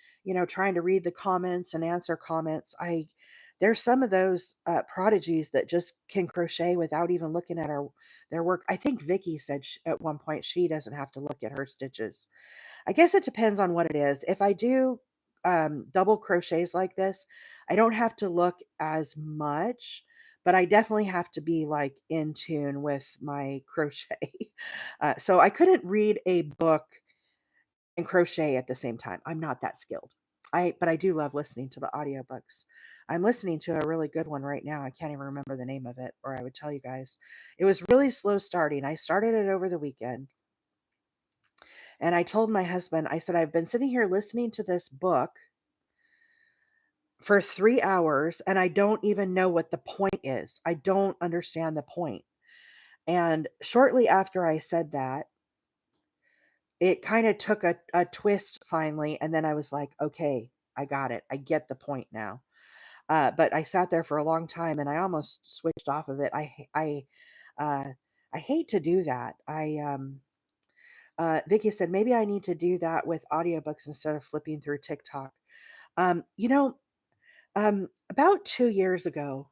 trying to read the comments and answer comments. I There's some of those prodigies that just can crochet without even looking at their work. I think Vicky said at one point she doesn't have to look at her stitches. I guess it depends on what it is. If I do double crochets like this, I don't have to look as much, but I definitely have to be like in tune with my crochet. So I couldn't read a book and crochet at the same time. I'm not that skilled. But I do love listening to the audiobooks. I'm listening to a really good one right now. I can't even remember the name of it, or I would tell you guys. It was really slow starting. I started it over the weekend, and I told my husband, I said, I've been sitting here listening to this book for 3 hours, and I don't even know what the point is. I don't understand the point. And shortly after I said that, it kind of took a twist finally. And then I was like, okay, I got it. I get the point now. But I sat there for a long time and I almost switched off of it. Uh, I hate to do that. Vicky said, maybe I need to do that with audiobooks instead of flipping through TikTok. You know, about 2 years ago,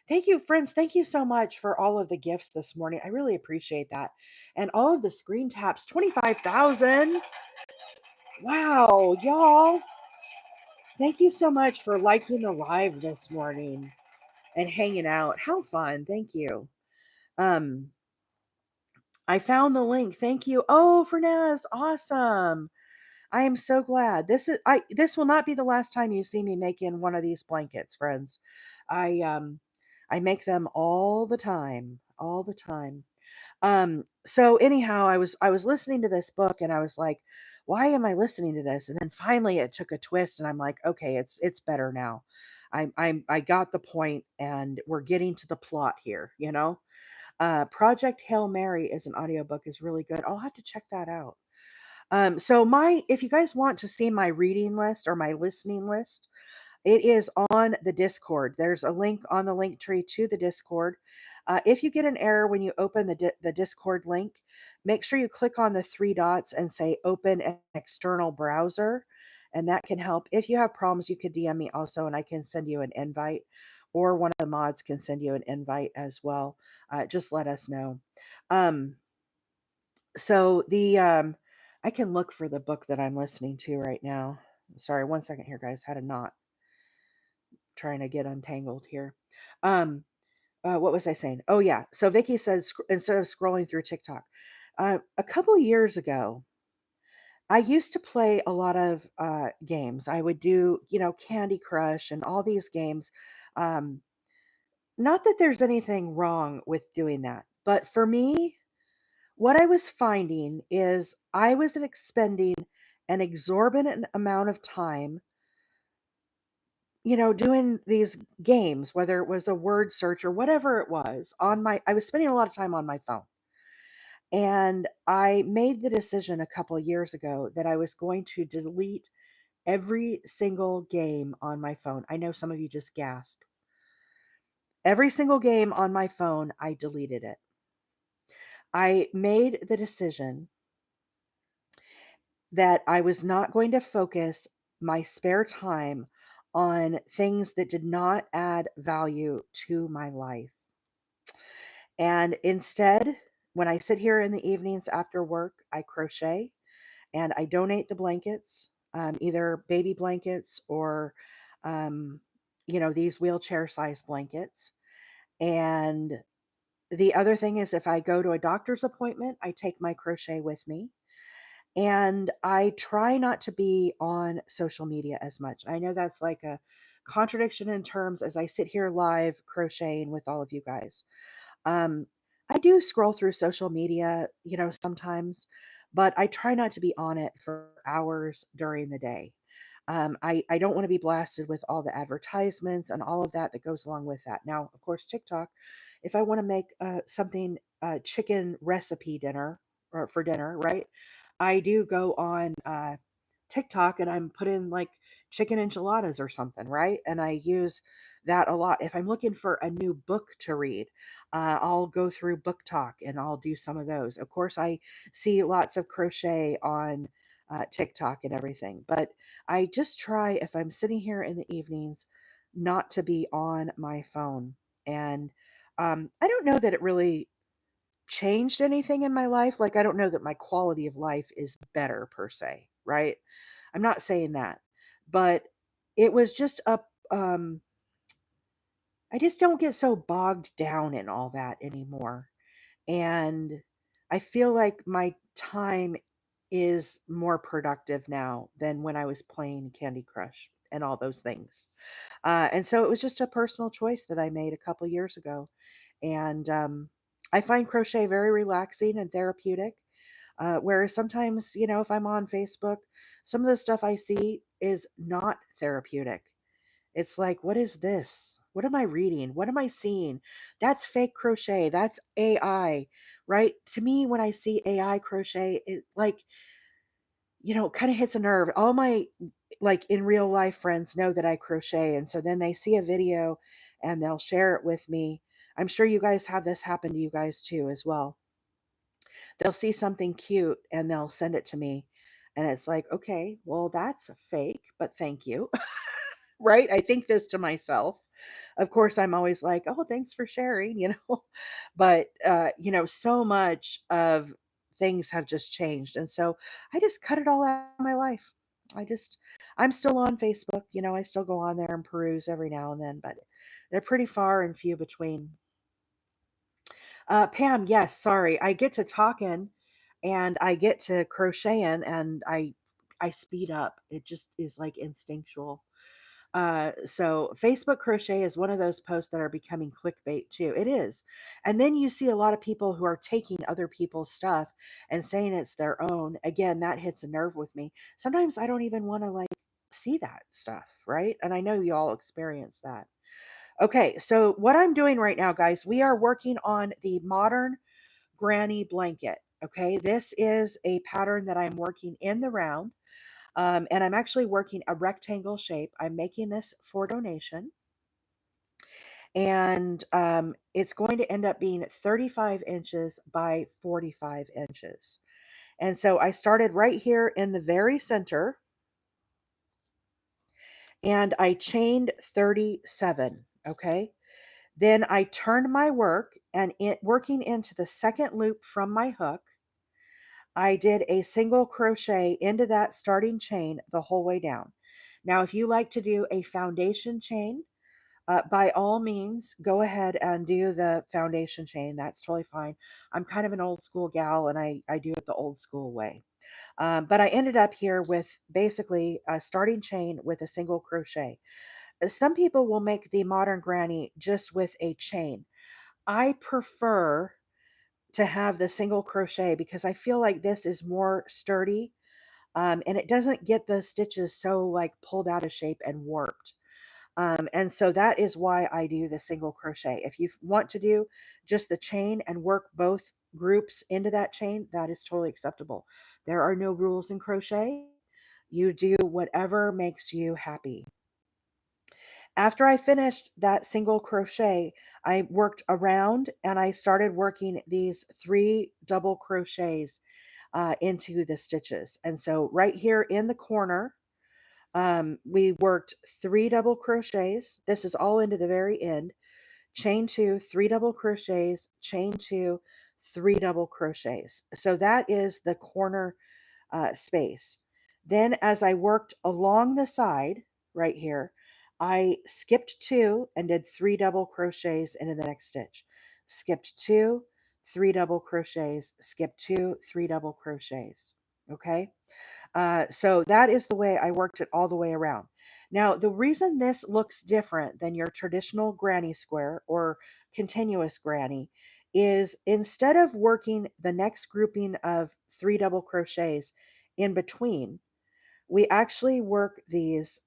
thank you, friends. Thank you so much for all of the gifts this morning. I really appreciate that. And all of the screen taps, 25,000. Wow, y'all. Thank you so much for liking the live this morning and hanging out. How fun. Thank you. Um, I found the link. Thank you. Oh, Fernaz, awesome. I am so glad. This will not be the last time you see me making one of these blankets, friends. I um I make them all the time, all the time. So anyhow, I was listening to this book and I was like, why am I listening to this? And then finally it took a twist and I'm like, okay, it's better now. I got the point and we're getting to the plot here, you know? Project Hail Mary is an audiobook is really good. I'll have to check that out. So if you guys want to see my reading list or my listening list, it is on the Discord. There's a link on the link tree to the Discord. If you get an error when you open the Discord link, make sure you click on the three dots and say open an external browser, and that can help. If you have problems, you could DM me also, and I can send you an invite, or one of the mods can send you an invite as well. Just let us know. Um, so I can look for the book that I'm listening to right now. Sorry, one second here, guys. Had a knot trying to get untangled here. Um, what was I saying? Oh yeah. So Vicky says instead of scrolling through TikTok, a couple years ago, I used to play a lot of games. I would do, Candy Crush and all these games. Um, Not that there's anything wrong with doing that, but for me, what I was finding is I was expending an exorbitant amount of time, doing these games, whether it was a word search or whatever it was, I was spending a lot of time on my phone. And I made the decision a couple of years ago that I was going to delete every single game on my phone. I know some of you just gasp. Every single game on my phone, I deleted it. I made the decision that I was not going to focus my spare time on things that did not add value to my life. And instead, when I sit here in the evenings after work, I crochet and I donate the blankets, either baby blankets or, um, these wheelchair size blankets. And the other thing is, if I go to a doctor's appointment, I take my crochet with me. And I try not to be on social media as much. I know that's like a contradiction in terms as I sit here live crocheting with all of you guys. Um, I do scroll through social media, sometimes, but I try not to be on it for hours during the day. I don't want to be blasted with all the advertisements and all of that that goes along with that. Now, of course, TikTok, if I want to make something chicken recipe dinner or for dinner, right? I do go on TikTok and I'm putting like chicken enchiladas or something, right? And I use that a lot. If I'm looking for a new book to read, I'll go through Book Talk and I'll do some of those. Of course, I see lots of crochet on TikTok and everything, but I just try if I'm sitting here in the evenings not to be on my phone. And I don't know that it really changed anything in my life. Like, I don't know that my quality of life is better per se, right? I'm not saying that, but it was just um, I just don't get so bogged down in all that anymore. And I feel like my time is more productive now than when I was playing Candy Crush and all those things. And so it was just a personal choice that I made a couple years ago. And I find crochet very relaxing and therapeutic. Whereas sometimes, if I'm on Facebook, some of the stuff I see is not therapeutic. It's like, what is this? What am I reading? What am I seeing? That's fake crochet. That's AI, right? To me, when I see AI crochet, it like, kind of hits a nerve. All my like in real life friends know that I crochet. And so then they see a video and they'll share it with me. I'm sure you guys have this happen to you guys too, as well. They'll see something cute and they'll send it to me. And it's like, okay, well, that's fake, but thank you. Right? I think this to myself. Of course, I'm always like, "Oh, thanks for sharing," But, so much of things have just changed, and so I just cut it all out of my life. I'm still on Facebook, I still go on there and peruse every now and then, but they're pretty far and few between. Pam, yes, sorry. I get to talking and I get to crocheting and I speed up. It just is like instinctual. So Facebook crochet is one of those posts that are becoming clickbait too. It is. And then you see a lot of people who are taking other people's stuff and saying it's their own. Again, that hits a nerve with me. Sometimes I don't even want to like see that stuff, right? And I know you all experience that. Okay, so what I'm doing right now, guys, we are working on the modern granny blanket. Okay, this is a pattern that I'm working in the round. And I'm actually working a rectangle shape. I'm making this for donation. And it's going to end up being 35 inches by 45 inches. And so I started right here in the very center and I chained 37. Okay. Then I turned my work and working into the second loop from my hook, I did a single crochet into that starting chain the whole way down. Now, if you like to do a foundation chain, by all means, go ahead and do the foundation chain. That's totally fine. I'm kind of an old school gal and I do it the old school way. But I ended up here with basically a starting chain with a single crochet. Some people will make the modern granny just with a chain. I prefer to have the single crochet because I feel like this is more sturdy, and it doesn't get the stitches so like pulled out of shape and warped. And so that is why I do the single crochet. If you want to do just the chain and work both groups into that chain, that is totally acceptable. There are no rules in crochet. You do whatever makes you happy. After I finished that single crochet, I worked around and I started working these 3 double crochets into the stitches. And so right here in the corner, we worked 3 double crochets. This is all into the very end. Chain two, 3 double crochets, chain two, 3 double crochets. So that is the corner space. Then as I worked along the side right here, I skipped two and did 3 double crochets into the next stitch. Skipped two, 3 double crochets, skipped two, 3 double crochets. Okay. So that is the way I worked it all the way around. Now, the reason this looks different than your traditional granny square or continuous granny is instead of working the next grouping of 3 double crochets in between, we actually work these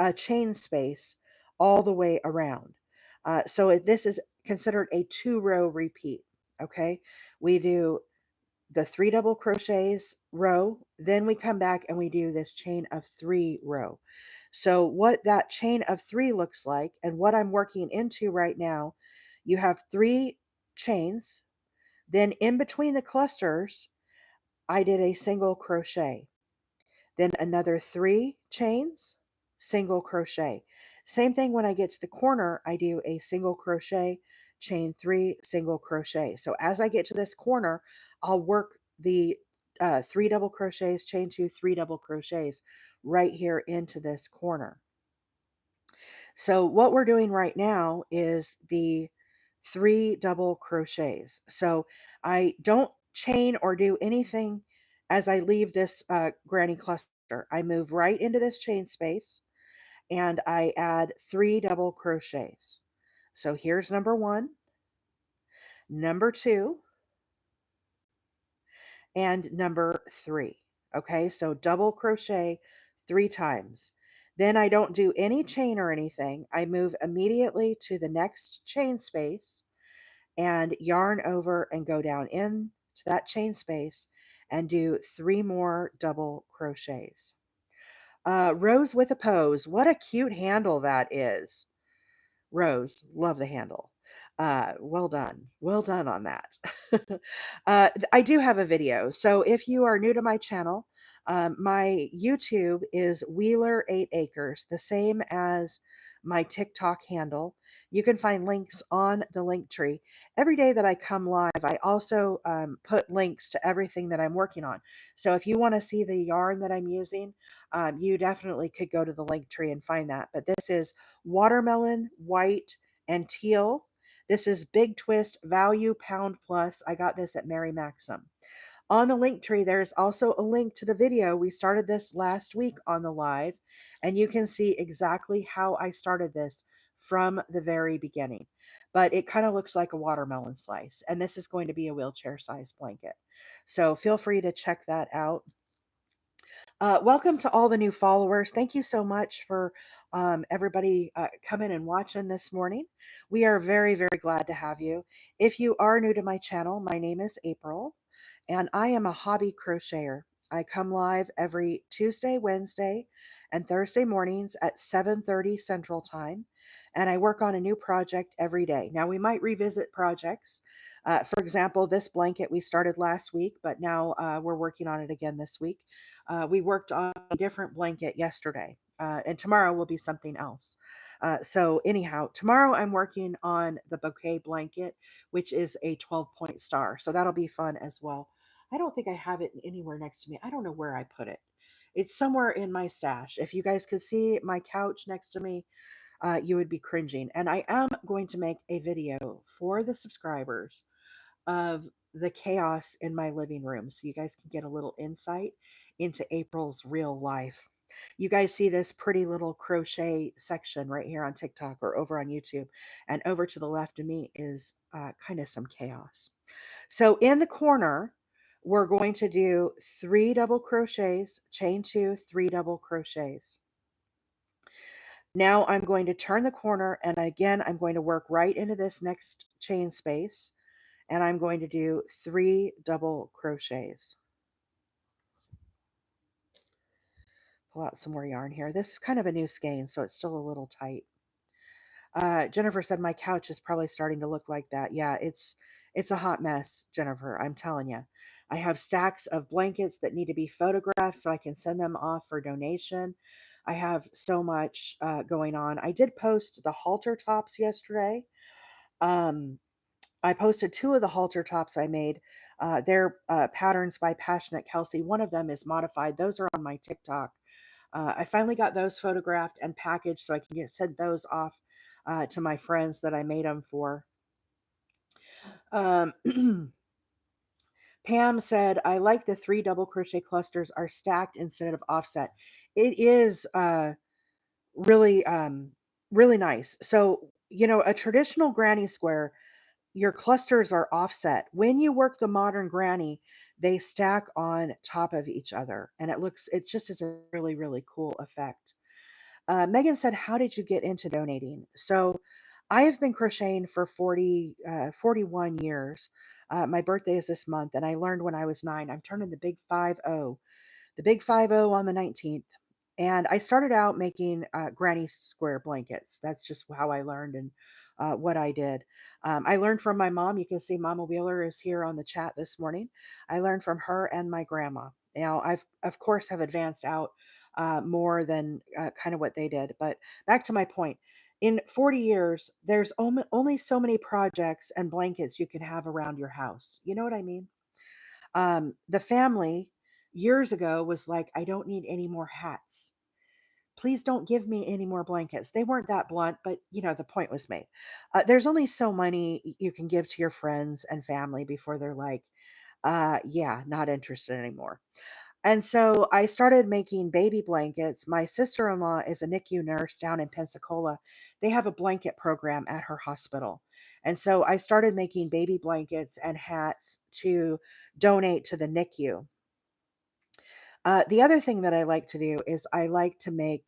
a chain space all the way around. So this is considered a 2 row repeat. Okay, we do the 3 double crochets row, then we come back and we do this chain of 3 row. So what that chain of 3 looks like and what I'm working into right now, you have 3 chains, then in between the clusters I did a single crochet, then another 3 chains, single crochet. Same thing when I get to the corner, I do a single crochet, chain 3, single crochet. So as I get to this corner, I'll work the 3 double crochets, chain 2, 3 double crochets right here into this corner. So what we're doing right now is the 3 double crochets. So I don't chain or do anything as I leave this granny cluster. I move right into this chain space and I add 3 double crochets. So here's number 1, number 2, and number 3. Okay, so double crochet 3 times. Then I don't do any chain or anything. I move immediately to the next chain space and yarn over and go down in to that chain space and do 3 more double crochets. Rose with a pose. What a cute handle that is. Rose, love the handle. Well done. Well done on that. I do have a video. So if you are new to my channel, my YouTube is Wheeler 8 Acres, the same as my TikTok handle. You can find links on the link tree. Every day that I come live, I also put links to everything that I'm working on. So if you want to see the yarn that I'm using, you definitely could go to the link tree and find that. But this is watermelon, white, and teal. This is Big Twist Value Pound Plus. I got this at Mary Maxim. On the link tree, there's also a link to the video. We started this last week on the live, and you can see exactly how I started this from the very beginning. But it kind of looks like a watermelon slice, and this is going to be a wheelchair size blanket. So feel free to check that out. Welcome to all the new followers. Thank you so much for everybody coming and watching this morning. We are very, very glad to have you. If you are new to my channel, my name is April, and I am a hobby crocheter. I come live every Tuesday, Wednesday, and Thursday mornings at 7:30 Central Time, and I work on a new project every day. Now, we might revisit projects. For example, this blanket we started last week, but now we're working on it again this week. We worked on a different blanket yesterday, and tomorrow will be something else. So, anyhow, tomorrow I'm working on the bouquet blanket, which is a 12-point star. So, that'll be fun as well. I don't think I have it anywhere next to me. I don't know where I put it. It's somewhere in my stash. If you guys could see my couch next to me, you would be cringing. And I am going to make a video for the subscribers of the chaos in my living room so you guys can get a little insight into April's real life. You guys see this pretty little crochet section right here on TikTok or over on YouTube. And over to the left of me is kind of some chaos. So in the corner, we're going to do 3 double crochets, chain 2, 3 double crochets. Now I'm going to turn the corner and again, I'm going to work right into this next chain space and I'm going to do 3 double crochets. Pull out some more yarn here. This is kind of a new skein, so it's still a little tight. Jennifer said my couch is probably starting to look like that. Yeah, it's a hot mess, Jennifer. I'm telling you. I have stacks of blankets that need to be photographed so I can send them off for donation. I have so much going on. I did post the halter tops yesterday. Um, I posted 2 of the halter tops I made. They're patterns by Passionate Kelsey. One of them is modified. Those are on my TikTok. I finally got those photographed and packaged so I can send those off to my friends that I made them for. Um, Pam said, I like the 3 double crochet clusters are stacked instead of offset. It is really, really nice. So, a traditional granny square, your clusters are offset. When you work the modern granny, they stack on top of each other and it's just as a really, really cool effect. Megan said, how did you get into donating? So I have been crocheting for 41 years. My birthday is this month and I learned when I was 9. I'm turning the big 50 on the 19th. And I started out making granny square blankets. That's just how I learned and what I did. I learned from my mom. You can see Mama Wheeler is here on the chat this morning. I learned from her and my grandma. Now, I've, of course, have advanced out more than kind of what they did. But back to my point. In 40 years, there's only so many projects and blankets you can have around your house. You know what I mean? The family years ago was like, I don't need any more hats please don't give me any more blankets. They weren't that blunt, but the point was made. There's only so many you can give to your friends and family before they're like, yeah, not interested anymore. And so I started making baby blankets. My sister in law is a NICU nurse down in Pensacola. They have a blanket program at her hospital. And so I started making baby blankets and hats to donate to the NICU. The other thing that I like to do is I like to make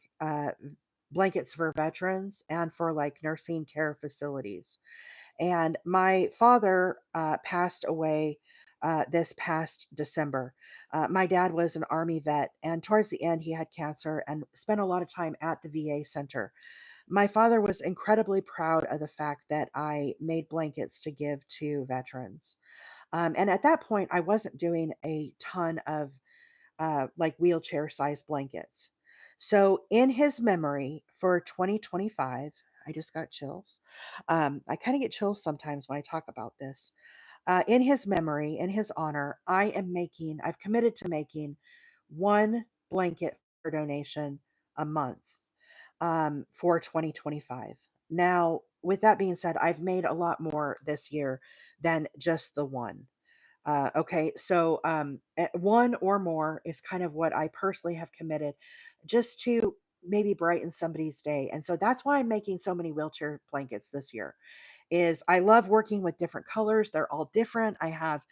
blankets for veterans and for like nursing care facilities. And my father passed away this past December. My dad was an Army vet, and towards the end, he had cancer and spent a lot of time at the VA center. My father was incredibly proud of the fact that I made blankets to give to veterans. And at that point, I wasn't doing a ton of like wheelchair size blankets. So, in his memory for 2025, I just got chills. I kind of get chills sometimes when I talk about this. In his memory, in his honor, I've committed to making one blanket for donation a month for 2025. Now, with that being said, I've made a lot more this year than just the one. Okay, so one or more is kind of what I personally have committed just to maybe brighten somebody's day. And so that's why I'm making so many wheelchair blankets this year is I love working with different colors. They're all different. I have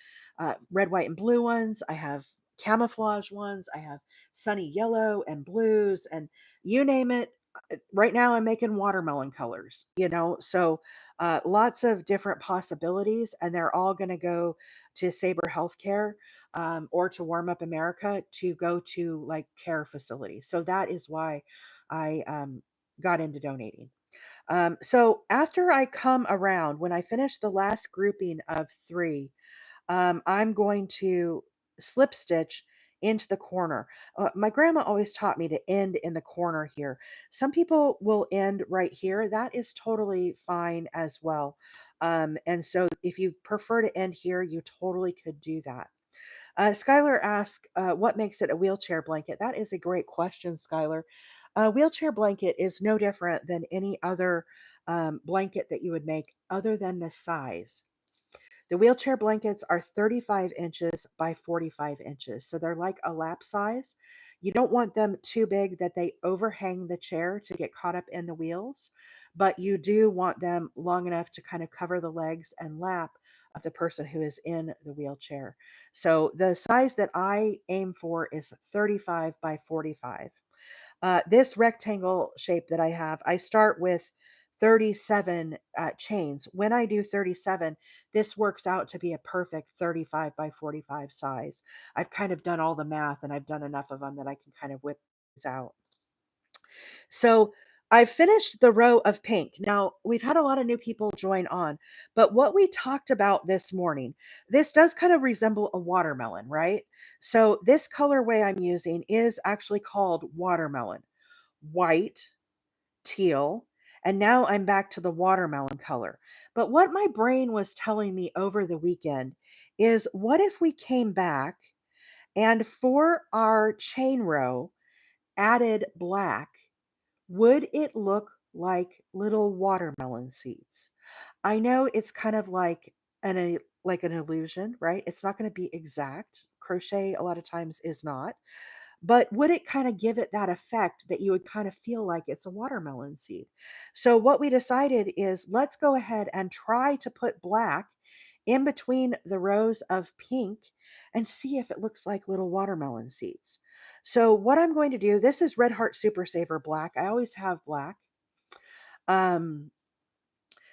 red, white, and blue ones. I have camouflage ones. I have sunny yellow and blues and you name it. Right now, I'm making watermelon colors, so lots of different possibilities, and they're all going to go to Sabre Healthcare or to Warm Up America to go to like care facilities. So that is why I got into donating. So after I come around, when I finish the last grouping of three, I'm going to slip stitch into the corner. My grandma always taught me to end in the corner here. Some people will end right here. That is totally fine as well. And so if you prefer to end here, you totally could do that. Skylar asked, what makes it a wheelchair blanket? That is a great question, Skylar. A wheelchair blanket is no different than any other blanket that you would make other than the size. The wheelchair blankets are 35 inches by 45 inches. So they're like a lap size. You don't want them too big that they overhang the chair to get caught up in the wheels, but you do want them long enough to kind of cover the legs and lap of the person who is in the wheelchair. So the size that I aim for is 35 by 45. This rectangle shape that I have, I start with 37 chains. When I do 37, this works out to be a perfect 35 by 45 size. I've kind of done all the math and I've done enough of them that I can kind of whip these out. So I've finished the row of pink. Now, we've had a lot of new people join on, but what we talked about this morning, this does kind of resemble a watermelon, right? So this colorway I'm using is actually called watermelon, white, teal, and now I'm back to the watermelon color. But what my brain was telling me over the weekend is what if we came back and for our chain row added black? Would it look like little watermelon seeds? I know it's kind of like an illusion, right? It's not going to be exact. Crochet a lot of times is not. But would it kind of give it that effect that you would kind of feel like it's a watermelon seed? So what we decided is let's go ahead and try to put black in between the rows of pink and see if it looks like little watermelon seeds. So what I'm going to do, this is Red Heart Super Saver black. I always have black. Um,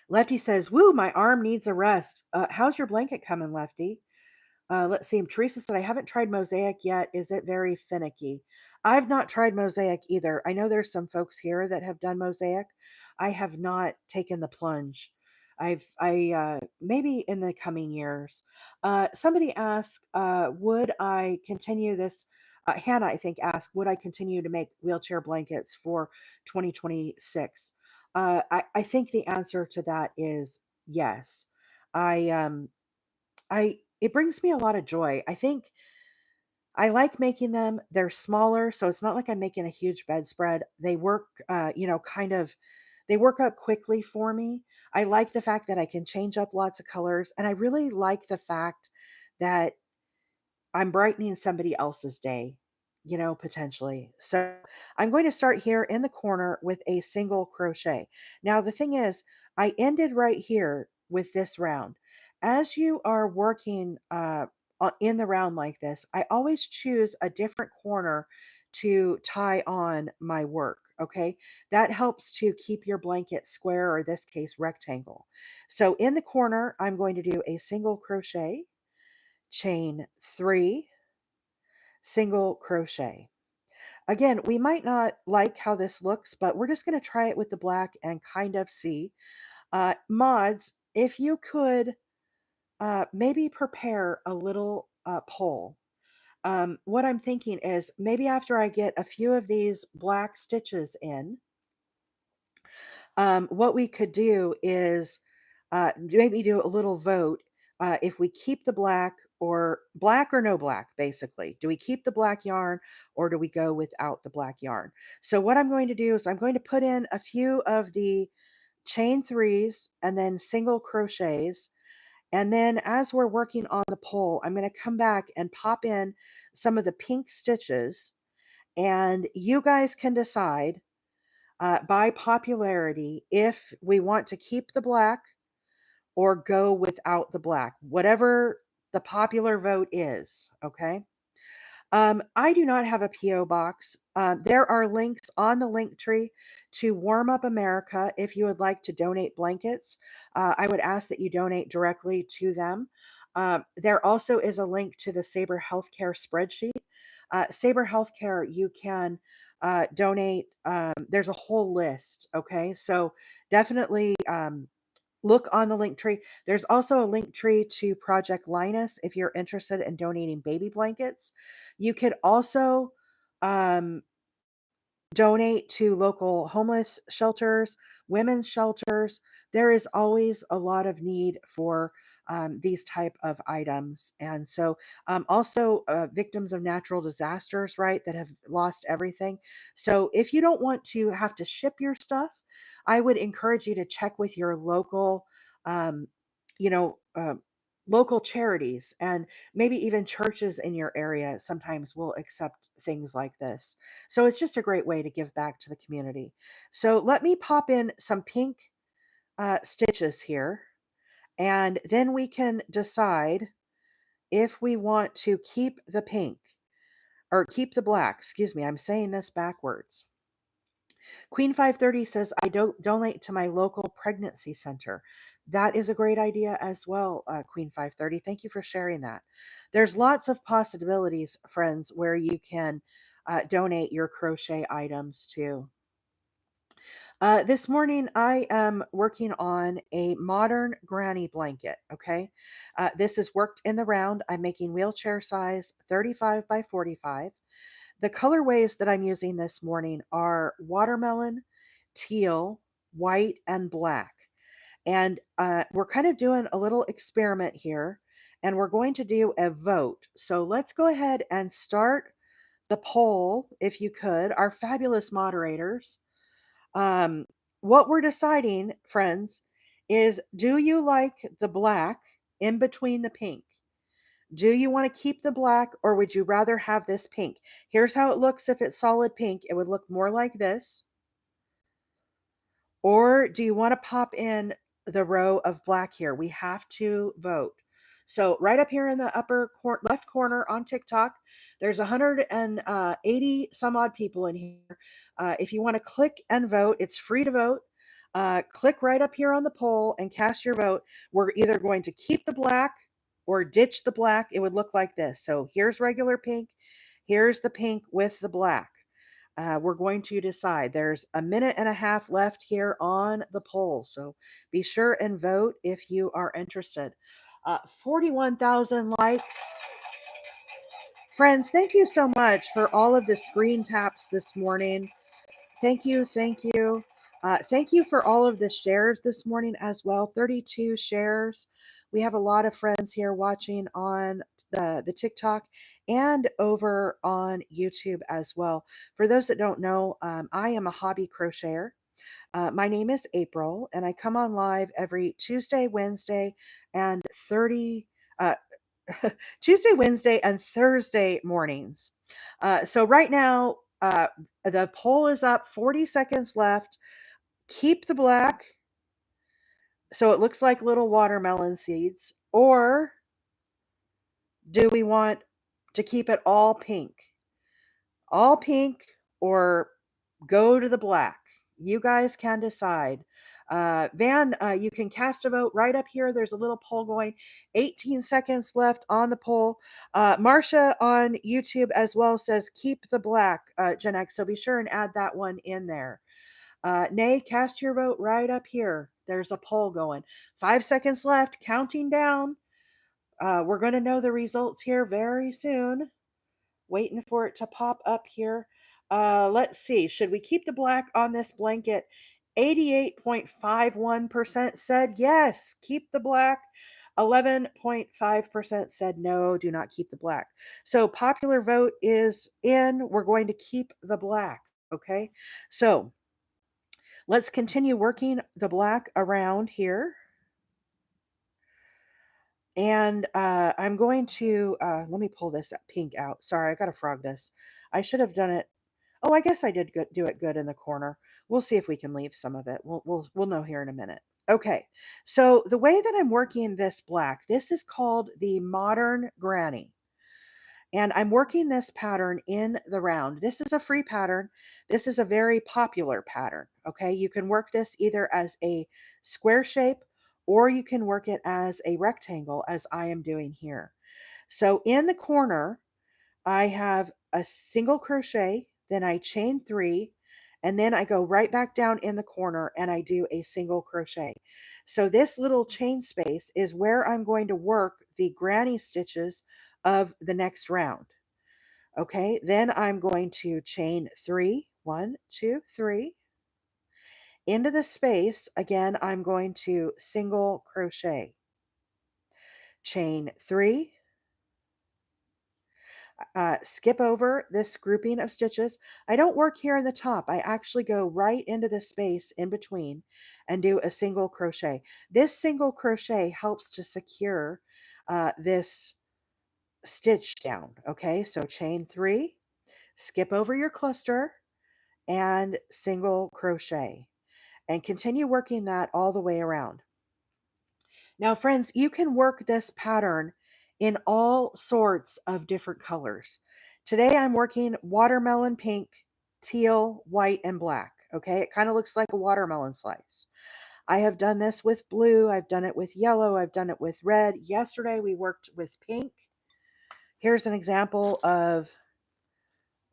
Lefty says, "Woo, my arm needs a rest." How's your blanket coming, Lefty? Let's see. Teresa said, I haven't tried Mosaic yet. Is it very finicky? I've not tried Mosaic either. I know there's some folks here that have done Mosaic. I have not taken the plunge. Maybe in the coming years. Somebody asked, would I continue this? Hannah, I think, asked, would I continue to make wheelchair blankets for 2026? I think the answer to that is yes. I, um, I it brings me a lot of joy. I think I like making them. They're smaller, so it's not like I'm making a huge bedspread. They work, they work up quickly for me. I like the fact that I can change up lots of colors, and I really like the fact that I'm brightening somebody else's day, potentially. So I'm going to start here in the corner with a single crochet. Now, the thing is, I ended right here with this round. As you are working in the round like this, I always choose a different corner to tie on my work. Okay, that helps to keep your blanket square, or this case, rectangle. So in the corner, I'm going to do a single crochet, chain three, single crochet. Again, we might not like how this looks, but we're just going to try it with the black and kind of see. Mods, if you could maybe prepare a little pole. What I'm thinking is maybe after I get a few of these black stitches in, what we could do is maybe do a little vote if we keep the black or no black, basically. Do we keep the black yarn or do we go without the black yarn? So, what I'm going to do is I'm going to put in a few of the chain threes and then single crochets. And then as we're working on the pole, I'm going to come back and pop in some of the pink stitches. And you guys can decide by popularity if we want to keep the black or go without the black, whatever the popular vote is. Okay. I do not have a P.O. box. There are links on the link tree to Warm Up America if you would like to donate blankets. I would ask that you donate directly to them. There also is a link to the Sabre Healthcare spreadsheet. Sabre Healthcare, you can donate. There's a whole list. Okay. So definitely look on the link tree. There's also a link tree to Project Linus if you're interested in donating baby blankets. You could also um, donate to local homeless shelters, women's shelters. There is always a lot of need for these type of items, and so also victims of natural disasters, right, that have lost everything. So if you don't want to have to ship your stuff, I would encourage you to check with your local, um, you know. Local charities and maybe even churches in your area sometimes will accept things like this. So it's just a great way to give back to the community. So let me pop in some pink stitches here, and then we can decide if we want to keep the pink or keep the black. Excuse me, I'm saying this backwards. Queen 530 says, I don't donate to my local pregnancy center. That is a great idea as well, Queen 530. Thank you for sharing that. There's lots of possibilities, friends, where you can donate your crochet items to. This morning, I am working on a modern granny blanket. Okay. This is worked in the round. I'm making wheelchair size 35 by 45. The colorways that I'm using this morning are watermelon, teal, white, and black. And we're kind of doing a little experiment here, and we're going to do a vote. So let's go ahead and start the poll, if you could, our fabulous moderators. Um, what we're deciding, friends, is do you like the black in between the pink? Do you want to keep the black or would you rather have this pink? Here's how it looks if it's solid pink. It would look more like this. Or do you want to pop in the row of black here? We have to vote. So right up here in the left corner on TikTok, there's 180 some odd people in here. If you want to click and vote, it's free to vote. Click right up here on the poll and cast your vote. We're either going to keep the black or ditch the black. It would look like this. So here's regular pink. Here's the pink with the black. We're going to decide. There's a minute and a half left here on the poll. So be sure and vote if you are interested. 41,000 likes. Friends, thank you so much for all of the screen taps this morning. Thank you. Thank you. Thank you for all of the shares this morning as well. 32 shares. We have a lot of friends here watching on the TikTok and over on YouTube as well. For those that don't know, I am a hobby crocheter. My name is April, and I come on live every Tuesday, Wednesday, and 30 uh, Tuesday, Wednesday, and Thursday mornings. So right now, the poll is up. 40 seconds left. Keep the black so it looks like little watermelon seeds, or do we want to keep it all pink? All pink or go to the black. You guys can decide. Van, you can cast a vote right up here. There's a little poll going. 18 seconds left on the poll. Marcia on YouTube as well says keep the black, Gen X. So be sure and add that one in there. Nay, cast your vote right up here. There's a poll going. 5 seconds left, counting down. We're going to know the results here very soon. Waiting for it to pop up here. Let's see. Should we keep the black on this blanket? 88.51% said yes, keep the black. 11.5% said no, do not keep the black. So popular vote is in. We're going to keep the black. Okay. So let's continue working the black around here. And I'm going to, let me pull this pink out. Sorry, I got to frog this. I should have done it. Oh, I guess I did do it good in the corner. We'll see if we can leave some of it. We'll know here in a minute. Okay, so the way that I'm working this black, this is called the Modern Granny. And I'm working this pattern in the round. This is a free pattern. This is a very popular pattern. Okay, you can work this either as a square shape or you can work it as a rectangle, as I am doing here. So in the corner, I have a single crochet, then I chain 3, and then I go right back down in the corner and I do a single crochet. So this little chain space is where I'm going to work the granny stitches of the next round. Okay, then I'm going to chain 3, 1, 2, 3. Into the space, again, I'm going to single crochet. Chain 3, skip over this grouping of stitches. I don't work here in the top. I actually go right into the space in between and do a single crochet. This single crochet helps to secure this stitch down. Okay, so chain 3, skip over your cluster and single crochet and continue working that all the way around. Now, friends, you can work this pattern in all sorts of different colors. Today I'm working watermelon pink, teal, white, and black. Okay, it kind of looks like a watermelon slice. I have done this with blue, I've done it with yellow, I've done it with red. Yesterday we worked with pink. Here's an example of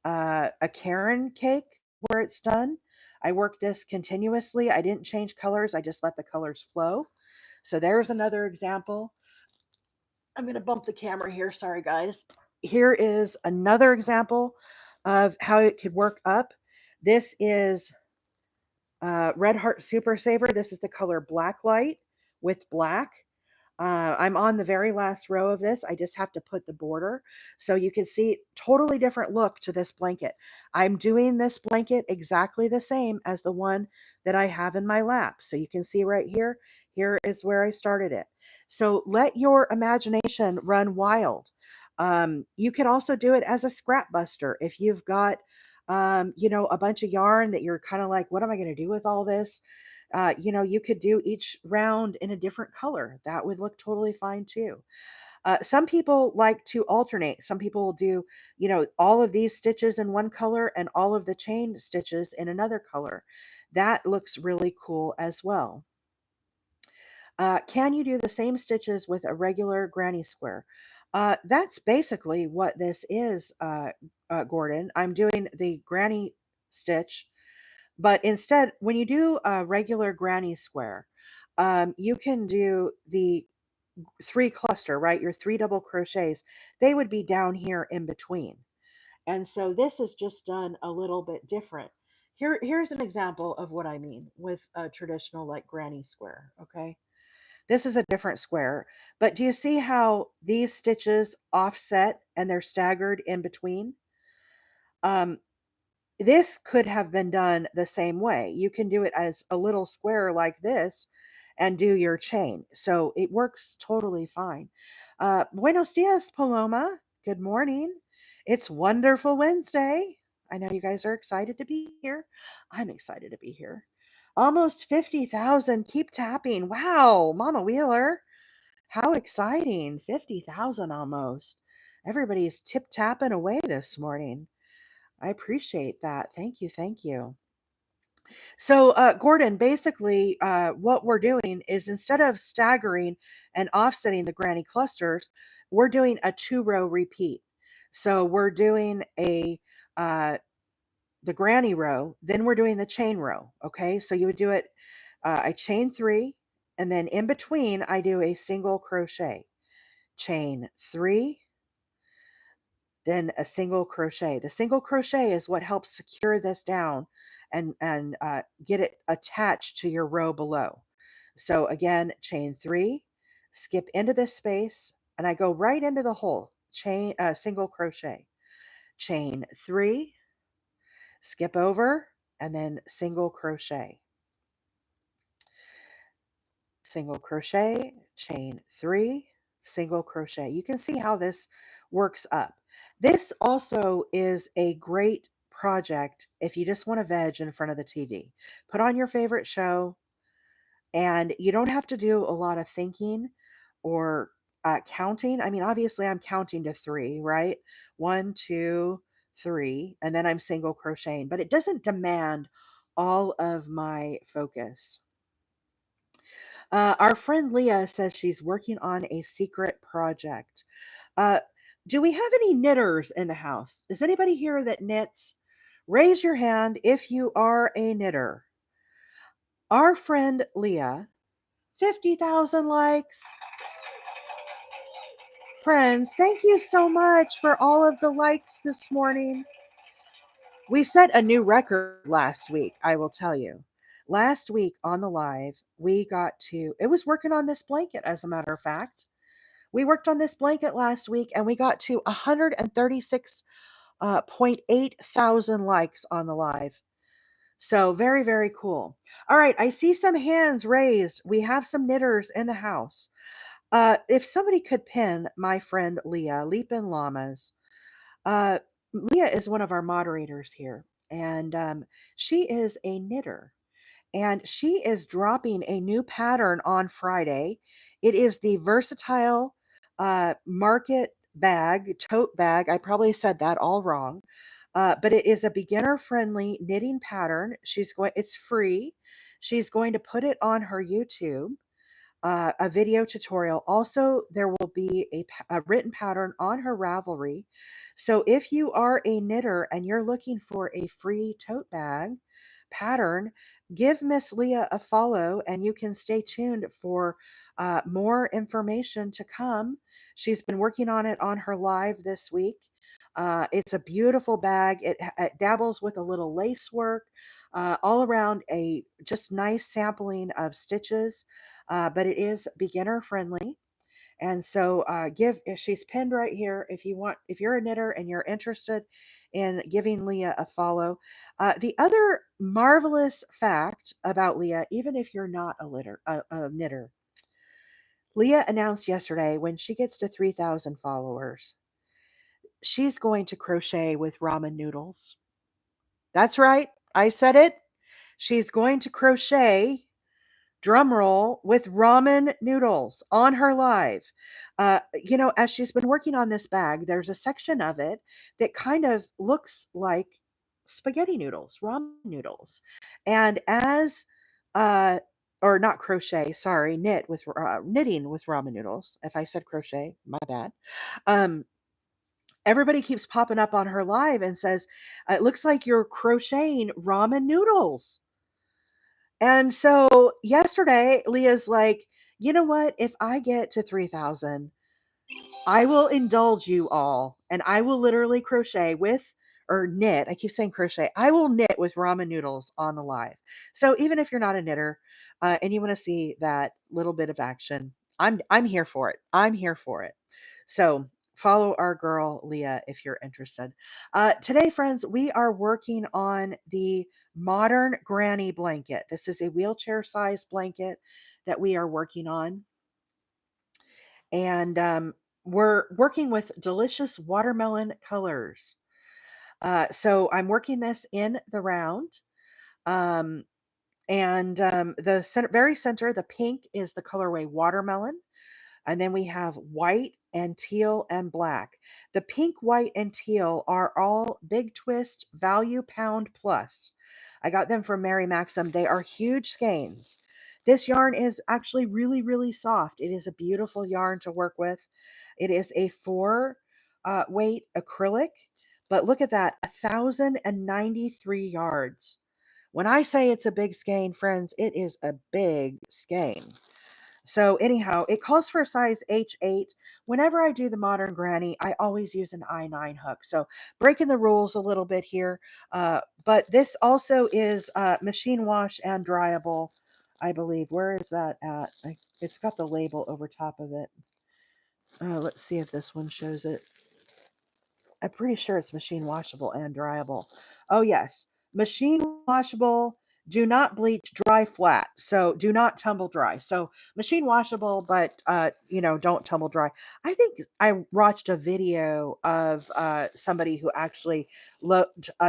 a Karen cake where it's done. I worked this continuously. I didn't change colors, I just let the colors flow. So there's another example. I'm going to bump the camera here. Sorry, guys. Here is another example of how it could work up. This is Red Heart Super Saver. This is the color Black Light with black. I'm on the very last row of this. I just have to put the border. So you can see totally different look to this blanket. I'm doing this blanket exactly the same as the one that I have in my lap. So you can see right here, here is where I started it. So let your imagination run wild. You can also do it as a scrap buster. If you've got, a bunch of yarn that you're kind of like, what am I going to do with all this? You could do each round in a different color. That would look totally fine too. Some people like to alternate. Some people will do, all of these stitches in one color and all of the chain stitches in another color. That looks really cool as well. Can you do the same stitches with a regular granny square? That's basically what this is, Gordon. I'm doing the granny stitch, but instead, when you do a regular granny square, you can do the 3 cluster, right? Your 3 double crochets, they would be down here in between. And so this is just done a little bit different. Here's an example of what I mean with a traditional like granny square, okay? This is a different square, but do you see how these stitches offset and they're staggered in between? Um, this could have been done the same way. You can do it as a little square like this and do your chain. So it works totally fine. Buenos dias, Paloma. Good morning. It's Wonderful Wednesday. I know you guys are excited to be here. I'm excited to be here. Almost 50,000. Keep tapping. Wow, Mama Wheeler. How exciting. 50,000 almost. Everybody's tip tapping away this morning. I appreciate that. Thank you. Thank you. So, Gordon, basically, what we're doing is instead of staggering and offsetting the granny clusters, we're doing a 2-row repeat. So we're doing uh, the granny row, then we're doing the chain row. Okay, so you would do it. I chain 3, and then in between, I do a single crochet, chain 3, then a single crochet. The single crochet is what helps secure this down and get it attached to your row below. So again, chain 3, skip into this space, and I go right into the hole. Chain single crochet, chain 3, skip over, and then single crochet, single crochet, chain 3, single crochet. You can see how this works up. This also is a great project if you just want to veg in front of the TV. Put on your favorite show, and you don't have to do a lot of thinking or counting. I mean, obviously, I'm counting to 3, right? 1, 2, 3, and then I'm single crocheting, but it doesn't demand all of my focus. Our friend Leah says she's working on a secret project. Uh, do we have any knitters in the house? Is anybody here that knits? Raise your hand if you are a knitter. Our friend Leah, 50,000 likes. Friends, thank you so much for all of the likes this morning. We set a new record last week, I will tell you. Last week on the live, we got to, it was working on this blanket, as a matter of fact. We worked on this blanket last week and we got to 136.8 thousand likes on the live. So very, very cool. All right, I see some hands raised. We have some knitters in the house. If somebody could pin my friend Leah, Leapin' Llamas. Uh, Leah is one of our moderators here, and she is a knitter, and she is dropping a new pattern on Friday. It is the versatile market bag, tote bag. I probably said that all wrong. But it is a beginner friendly knitting pattern. It's free. She's going to put it on her YouTube, a video tutorial. Also, there will be a written pattern on her Ravelry. So if you are a knitter and you're looking for a free tote bag pattern, give Miss Leah a follow and you can stay tuned for more information to come. She's been working on it on her live this week. It's a beautiful bag. It dabbles with a little lace work, all around a just nice sampling of stitches, but it is beginner friendly. And so if she's pinned right here, if you're a knitter and you're interested in giving Leah a follow. The other marvelous fact about Leah, even if you're not a knitter, Leah announced yesterday when she gets to 3,000 followers, she's going to crochet with ramen noodles. That's right. I said it. She's going to crochet, drum roll, with ramen noodles on her live. As she's been working on this bag, there's a section of it that kind of looks like spaghetti noodles, ramen noodles. And as, or not crochet, sorry, knitting with ramen noodles. If I said crochet, my bad. Um, Everybody keeps popping up on her live and says, it looks like you're crocheting ramen noodles. And so yesterday, Leah's like, you know what? If I get to 3,000, I will indulge you all and I will literally crochet with or knit. I keep saying crochet. I will knit with ramen noodles on the live. So even if you're not a knitter and you want to see that little bit of action, I'm here for it. I'm here for it. So follow our girl Leah if you're interested. Today, friends, we are working on the modern granny blanket. This is a wheelchair size blanket that we are working on. And we're working with delicious watermelon colors. So I'm working this in the round. Um, and the very center, the pink is the colorway watermelon. And then we have white and teal and black. The pink, white, and teal are all Big Twist Value Pound Plus. I got them from Mary Maxim. They are huge skeins. This yarn is actually really, really soft. It is a beautiful yarn to work with. It is a 4 weight acrylic, but look at that, 1,093 yards. When I say it's a big skein, friends, it is a big skein. So anyhow, it calls for a size H8. Whenever I do the modern granny, I always use an I9 hook. So breaking the rules a little bit here. But this also is machine wash and dryable, I believe. Where is that at? It's got the label over top of it. Let's see if this one shows it. I'm pretty sure it's machine washable and dryable. Oh, yes. Machine washable, do not bleach, dry flat. So do not tumble dry. So machine washable, but, don't tumble dry. I think I watched a video of somebody who actually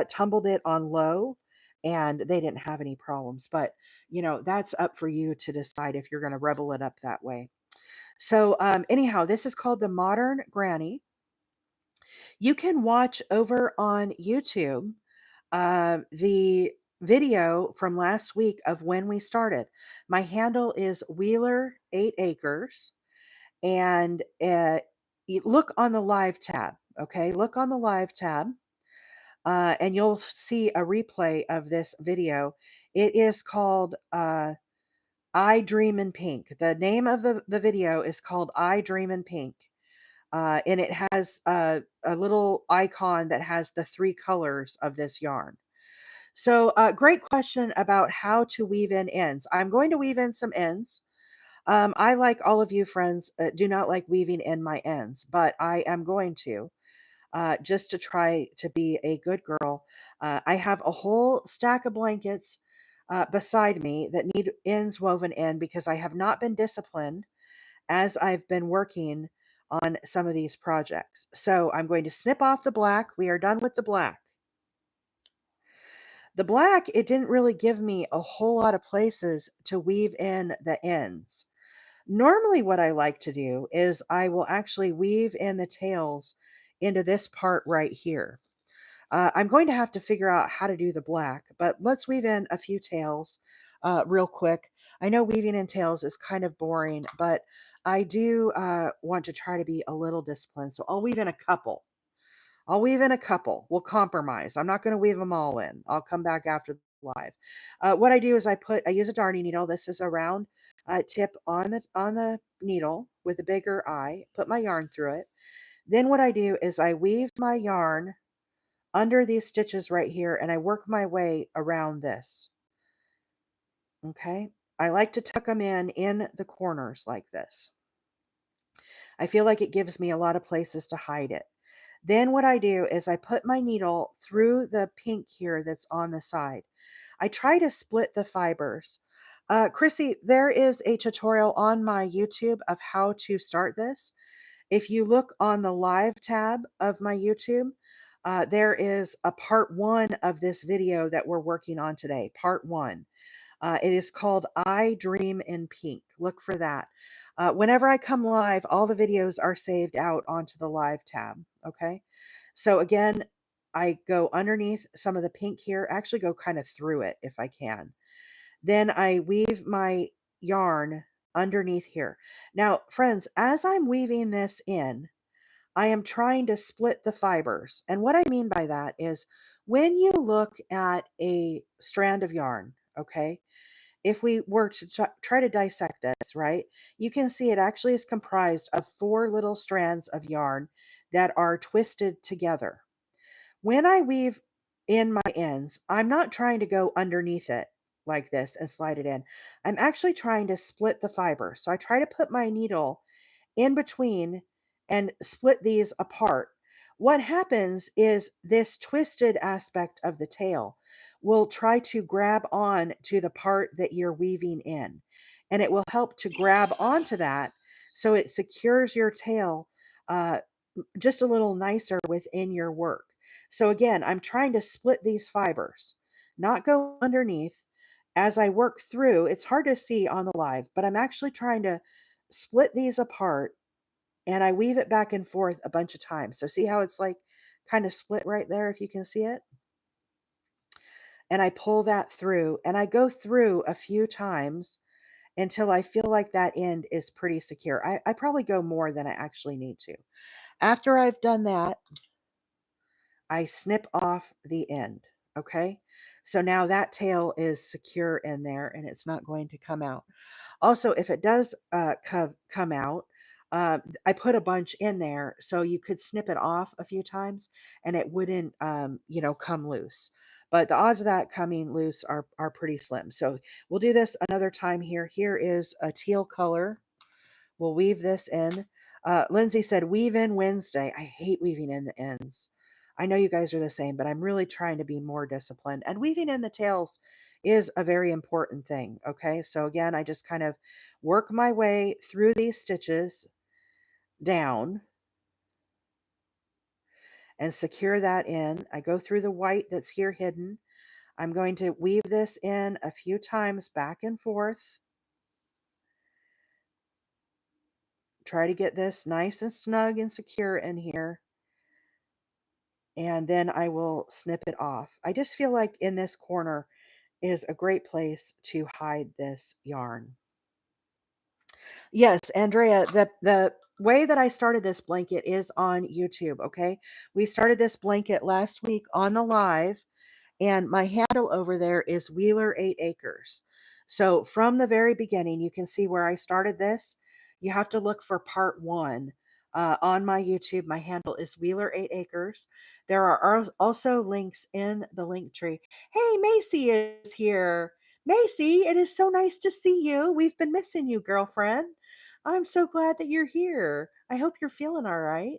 tumbled it on low and they didn't have any problems. But, that's up for you to decide if you're going to rebel it up that way. So, anyhow, this is called the Modern Granny. You can watch over on YouTube the video from last week of when we started. My handle is Wheeler 8 Acres, and you look on the live tab. Okay, look on the live tab, and you'll see a replay of this video. It is called I Dream in Pink. The name of the video is called I Dream in Pink. And it has a little icon that has the 3 colors of this yarn. So, great question about how to weave in ends. I'm going to weave in some ends. I, like all of you friends, do not like weaving in my ends, but I am going to, just to try to be a good girl. I have a whole stack of blankets beside me that need ends woven in because I have not been disciplined as I've been working on some of these projects. So I'm going to snip off the black. We are done with the black. The black, it didn't really give me a whole lot of places to weave in the ends. Normally what I like to do is I will actually weave in the tails into this part right here. I'm going to have to figure out how to do the black, but let's weave in a few tails real quick. I know weaving in tails is kind of boring, but I do want to try to be a little disciplined. So I'll weave in a couple. I'll weave in a couple. We'll compromise. I'm not going to weave them all in. I'll come back after the live. What I do is I use a darning needle. This is a round tip on the needle with a bigger eye. Put my yarn through it. Then what I do is I weave my yarn under these stitches right here, and I work my way around this. Okay. I like to tuck them in the corners like this. I feel like it gives me a lot of places to hide it. Then what I do is I put my needle through the pink here that's on the side. I try to split the fibers. Chrissy, there is a tutorial on my YouTube of how to start this. If you look on the live tab of my YouTube, there is a part 1 of this video that we're working on today, part 1. It is called I Dream in Pink. Look for that. Whenever I come live, all the videos are saved out onto the live tab. Okay. So again, I go underneath some of the pink here, actually go kind of through it if I can. Then I weave my yarn underneath here. Now, friends, as I'm weaving this in, I am trying to split the fibers. And what I mean by that is when you look at a strand of yarn, okay, if we were to try to dissect this, right, you can see it actually is comprised of 4 little strands of yarn that are twisted together. When I weave in my ends, I'm not trying to go underneath it like this and slide it in. I'm actually trying to split the fiber. So I try to put my needle in between and split these apart. What happens is this twisted aspect of the tail will try to grab on to the part that you're weaving in, and it will help to grab onto that so it secures your tail uh, just a little nicer within your work. So again, I'm trying to split these fibers, not go underneath. As I work through, it's hard to see on the live, but I'm actually trying to split these apart, and I weave it back and forth a bunch of times. So see how it's like kind of split right there, if you can see it? And I pull that through, and I go through a few times until I feel like that end is pretty secure. I probably go more than I actually need to. After I've done that, I snip off the end. Okay. So now that tail is secure in there and it's not going to come out. Also, if it does come out, I put a bunch in there so you could snip it off a few times and it wouldn't, come loose. But the odds of that coming loose are pretty slim. So we'll do this another time here. Here is a teal color. We'll weave this in. Lindsay said, weave in Wednesday. I hate weaving in the ends. I know you guys are the same, but I'm really trying to be more disciplined. And weaving in the tails is a very important thing. Okay. So again, I just kind of work my way through these stitches down and secure that in. I go through the white that's here hidden. I'm going to weave this in a few times back and forth. Try to get this nice and snug and secure in here. And then I will snip it off. I just feel like in this corner is a great place to hide this yarn. Yes, Andrea, the way that I started this blanket is on YouTube, okay? We started this blanket last week on the live, and my handle over there is Wheeler 8 Acres. So from the very beginning, you can see where I started this. You have to look for part one on my YouTube. My handle is Wheeler 8 Acres. There are also links in the link tree. Hey, Macy is here. Macy, it is so nice to see you. We've been missing you, girlfriend. I'm so glad that you're here. I hope you're feeling all right.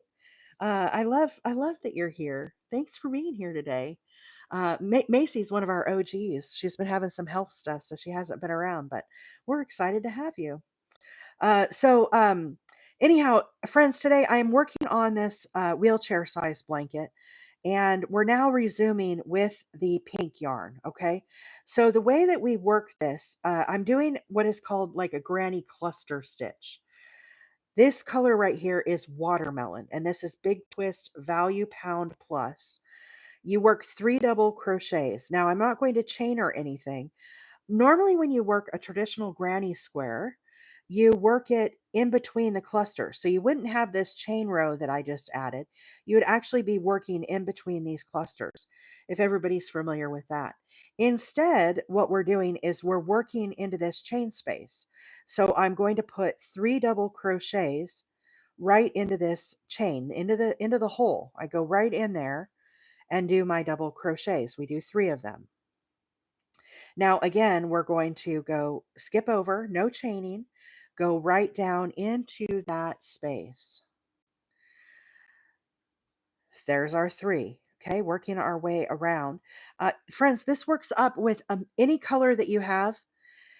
I love that you're here. Thanks for being here today. Macy's one of our OGs. She's been having some health stuff, so she hasn't been around, but we're excited to have you. Anyhow, friends, today I am working on this wheelchair size blanket, and we're now resuming with the pink yarn. Okay. So the way that we work this, I'm doing what is called like a granny cluster stitch. This color right here is watermelon, and this is Big Twist Value Pound Plus. You work 3 double crochets. Now, I'm not going to chain or anything. Normally, when you work a traditional granny square, you work it in between the clusters. So you wouldn't have this chain row that I just added. You would actually be working in between these clusters, if everybody's familiar with that. Instead, what we're doing is we're working into this chain space. So I'm going to put 3 double crochets right into this chain, into the hole. I go right in there and do my double crochets. We do 3 of them. Now, again, we're going to go skip over, no chaining, go right down into that space. There's our 3. Okay, working our way around. Friends, this works up with any color that you have.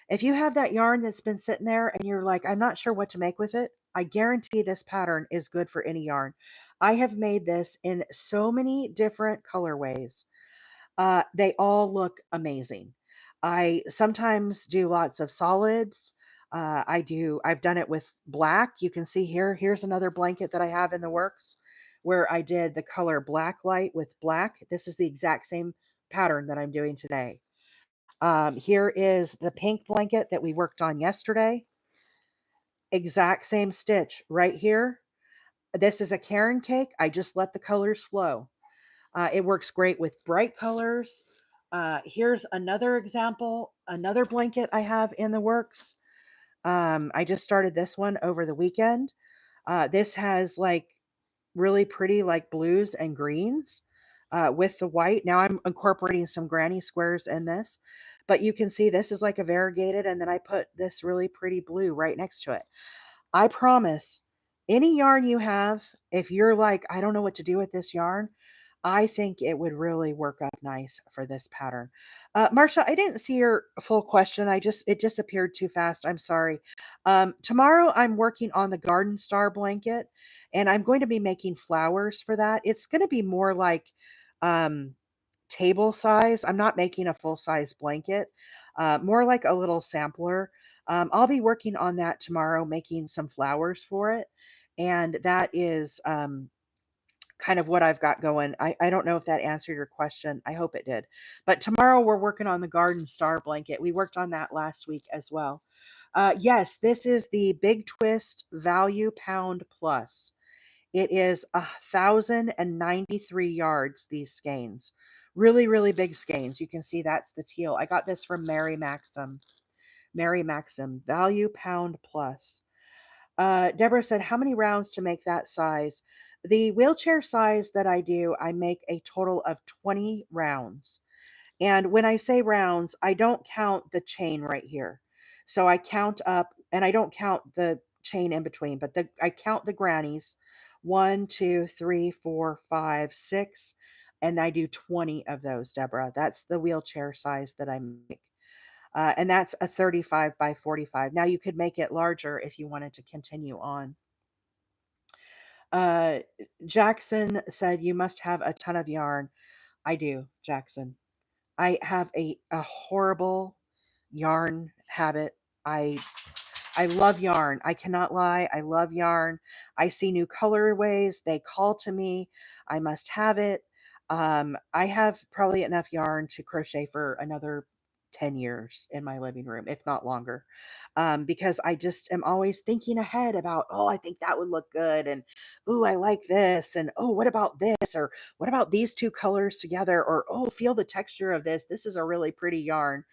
If you have that yarn that's been sitting there and you're like, I'm not sure what to make with it, I guarantee this pattern is good for any yarn. I have made this in so many different colorways. They all look amazing. I sometimes do lots of solids. I've done it with black. You can see here, here's another blanket that I have in the works where I did the color black light with black. This is the exact same pattern that I'm doing today. Here is the pink blanket that we worked on yesterday. Exact same stitch right here. This is a Karen cake. I just let the colors flow. It works great with bright colors. Here's another example, another blanket I have in the works. I just started this one over the weekend. This has like really pretty like blues and greens. with the white. Now I'm incorporating some granny squares in this, but you can see this is like a variegated, and then I put this really pretty blue right next to it. I promise, any yarn you have, if you're like, I don't know what to do with this yarn, I think it would really work up nice for this pattern. Marsha, I didn't see your full question. It disappeared too fast. I'm sorry. Tomorrow I'm working on the Garden Star blanket, and I'm going to be making flowers for that. It's going to be more like um, table size. I'm not making a full size blanket, more like a little sampler. I'll be working on that tomorrow, making some flowers for it. And that is kind of what I've got going. I don't know if that answered your question. I hope it did. But tomorrow we're working on the Garden Star blanket. We worked on that last week as well. Yes, this is the Big Twist Value Pound Plus. It is 1,093 yards, these skeins. Really, really big skeins. You can see that's the teal. I got this from Mary Maxim. Mary Maxim, value pound plus. Deborah said, how many rounds to make that size? The wheelchair size that I do, I make a total of 20 rounds. And when I say rounds, I don't count the chain right here. So I count up, and I don't count the chain in between, but I count the grannies. 1, 2, 3, 4, 5, 6, and I do 20 of those, Deborah. That's the wheelchair size that I make. And that's a 35 by 45. Now you could make it larger if you wanted to continue on. Uh, Jackson said, you must have a ton of yarn. I do, Jackson. I have a horrible yarn habit. I I love yarn. I cannot lie. I love yarn. I see new colorways. They call to me. I must have it. I have probably enough yarn to crochet for another 10 years in my living room, if not longer. Because I just am always thinking ahead about, oh, I think that would look good. And, oh, I like this. And, oh, what about this? Or what about these two colors together? Or, oh, feel the texture of this. This is a really pretty yarn,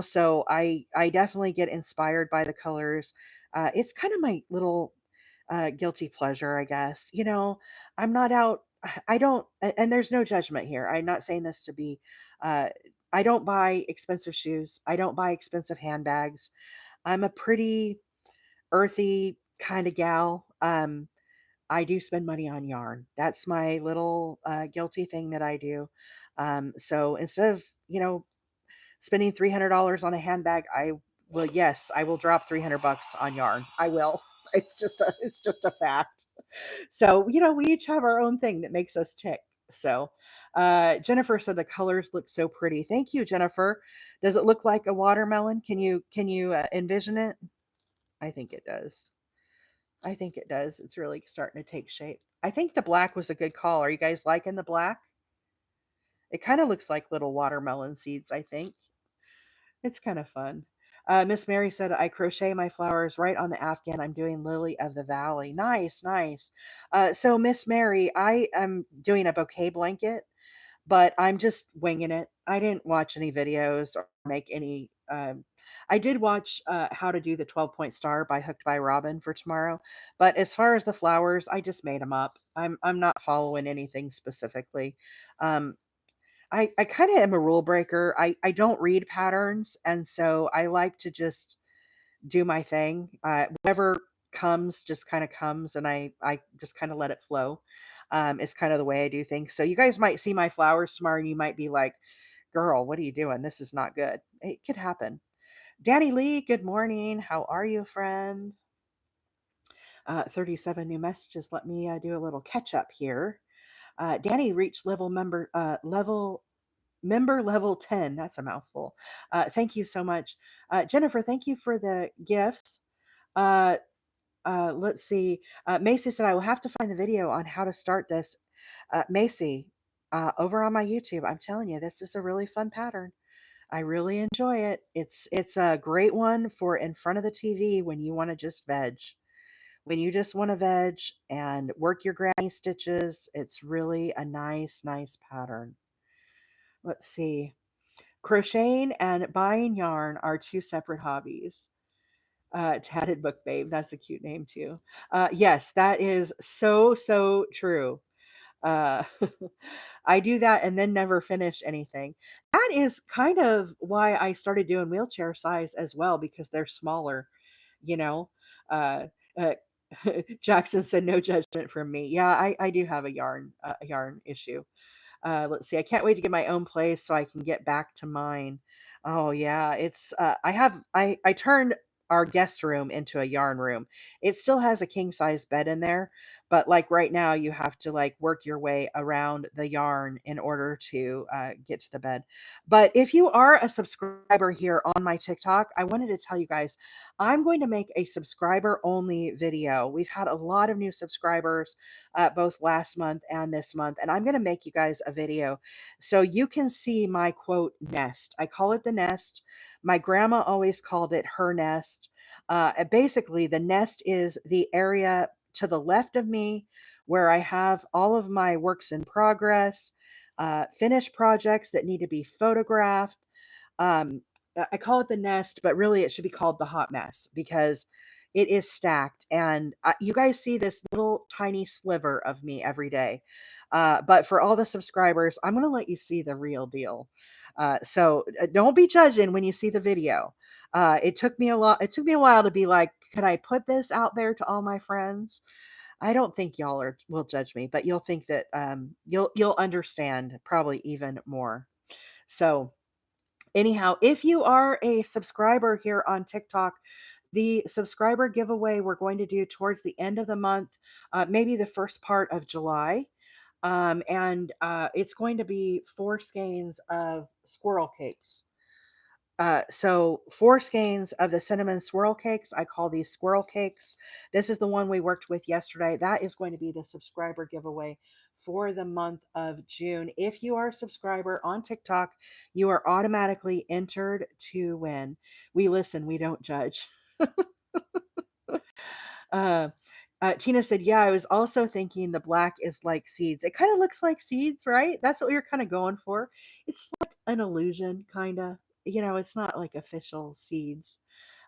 so I definitely get inspired by the colors. It's kind of my little guilty pleasure, I guess. I'm not out. I don't, and there's no judgment here. I'm not saying this to be. uh I don't buy expensive shoes. I don't buy expensive handbags. I'm a pretty earthy kind of gal. I do spend money on yarn. That's my little guilty thing that I do. So instead of spending $300 on a handbag, yes, I will drop 300 bucks on yarn. I will. It's just a fact. So, we each have our own thing that makes us tick. So, Jennifer said the colors look so pretty. Thank you, Jennifer. Does it look like a watermelon? Can you envision it? I think it does. I think it does. It's really starting to take shape. I think the black was a good call. Are you guys liking the black? It kind of looks like little watermelon seeds, I think. It's kind of fun. Miss Mary said, I crochet my flowers right on the Afghan. I'm doing Lily of the Valley. Nice, nice. So, Miss Mary, I am doing a bouquet blanket, but I'm just winging it. I didn't watch any videos or make any. I did watch How to Do the 12-Point Star by Hooked by Robin for tomorrow, but as far as the flowers, I just made them up. I'm not following anything specifically. Um, I kind of am a rule breaker. I don't read patterns, and so I like to just do my thing. Whatever comes just kind of comes, and I just kind of let it flow. It's kind of the way I do things. So you guys might see my flowers tomorrow, and you might be like, "Girl, what are you doing? This is not good." It could happen. Danny Lee, good morning. How are you, friend? 37 new messages. Let me do a little catch up here. Danny reached member level 10. That's a mouthful. Thank you so much. Jennifer, thank you for the gifts. Uh, let's see. Macy said, I will have to find the video on how to start this. Macy, over on my YouTube, I'm telling you, this is a really fun pattern. I really enjoy it. It's a great one for in front of the TV when you want to just veg. When you just want to veg and work your granny stitches, it's really a nice, nice pattern. Let's see. Crocheting and buying yarn are two separate hobbies. Tatted Book Babe, that's a cute name too. Yes, that is so, so true. Uh, I do that and then never finish anything. That is kind of why I started doing wheelchair size as well, because they're smaller, you know. Uh, uh, Jackson said no judgment from me. Yeah, I do have a yarn issue. Let's see. I can't wait to get my own place so I can get back to mine. Oh yeah, it's I turned our guest room into a yarn room. It still has a king size bed in there, but like right now you have to like work your way around the yarn in order to get to the bed. But if you are a subscriber here on my TikTok, I wanted to tell you guys I'm going to make a subscriber only video. We've had a lot of new subscribers both last month and this month. And I'm going to make you guys a video so you can see my quote nest. I call it the nest. My grandma always called it her nest. Basically, the nest is the area to the left of me where I have all of my works in progress, finished projects that need to be photographed. Um, I call it the nest, but really it should be called the hot mess because it is stacked. And you guys see this little tiny sliver of me every day. But for all the subscribers, I'm going to let you see the real deal. So don't be judging when you see the video. It took me a lot. It took me a while to be like, could I put this out there to all my friends? I don't think y'all will judge me, but you'll think that you'll understand probably even more. So anyhow, if you are a subscriber here on TikTok, the subscriber giveaway we're going to do towards the end of the month, maybe the first part of July. And it's going to be 4 skeins of squirrel cakes. So 4 skeins of the cinnamon swirl cakes. I call these squirrel cakes. This is the one we worked with yesterday. That is going to be the subscriber giveaway for the month of June. If you are a subscriber on TikTok, you are automatically entered to win. We listen, we don't judge. Uh, Tina said, "Yeah, I was also thinking the black is like seeds. It kind of looks like seeds, right? That's what we are kind of going for. It's like an illusion, kind of. You know, it's not like official seeds,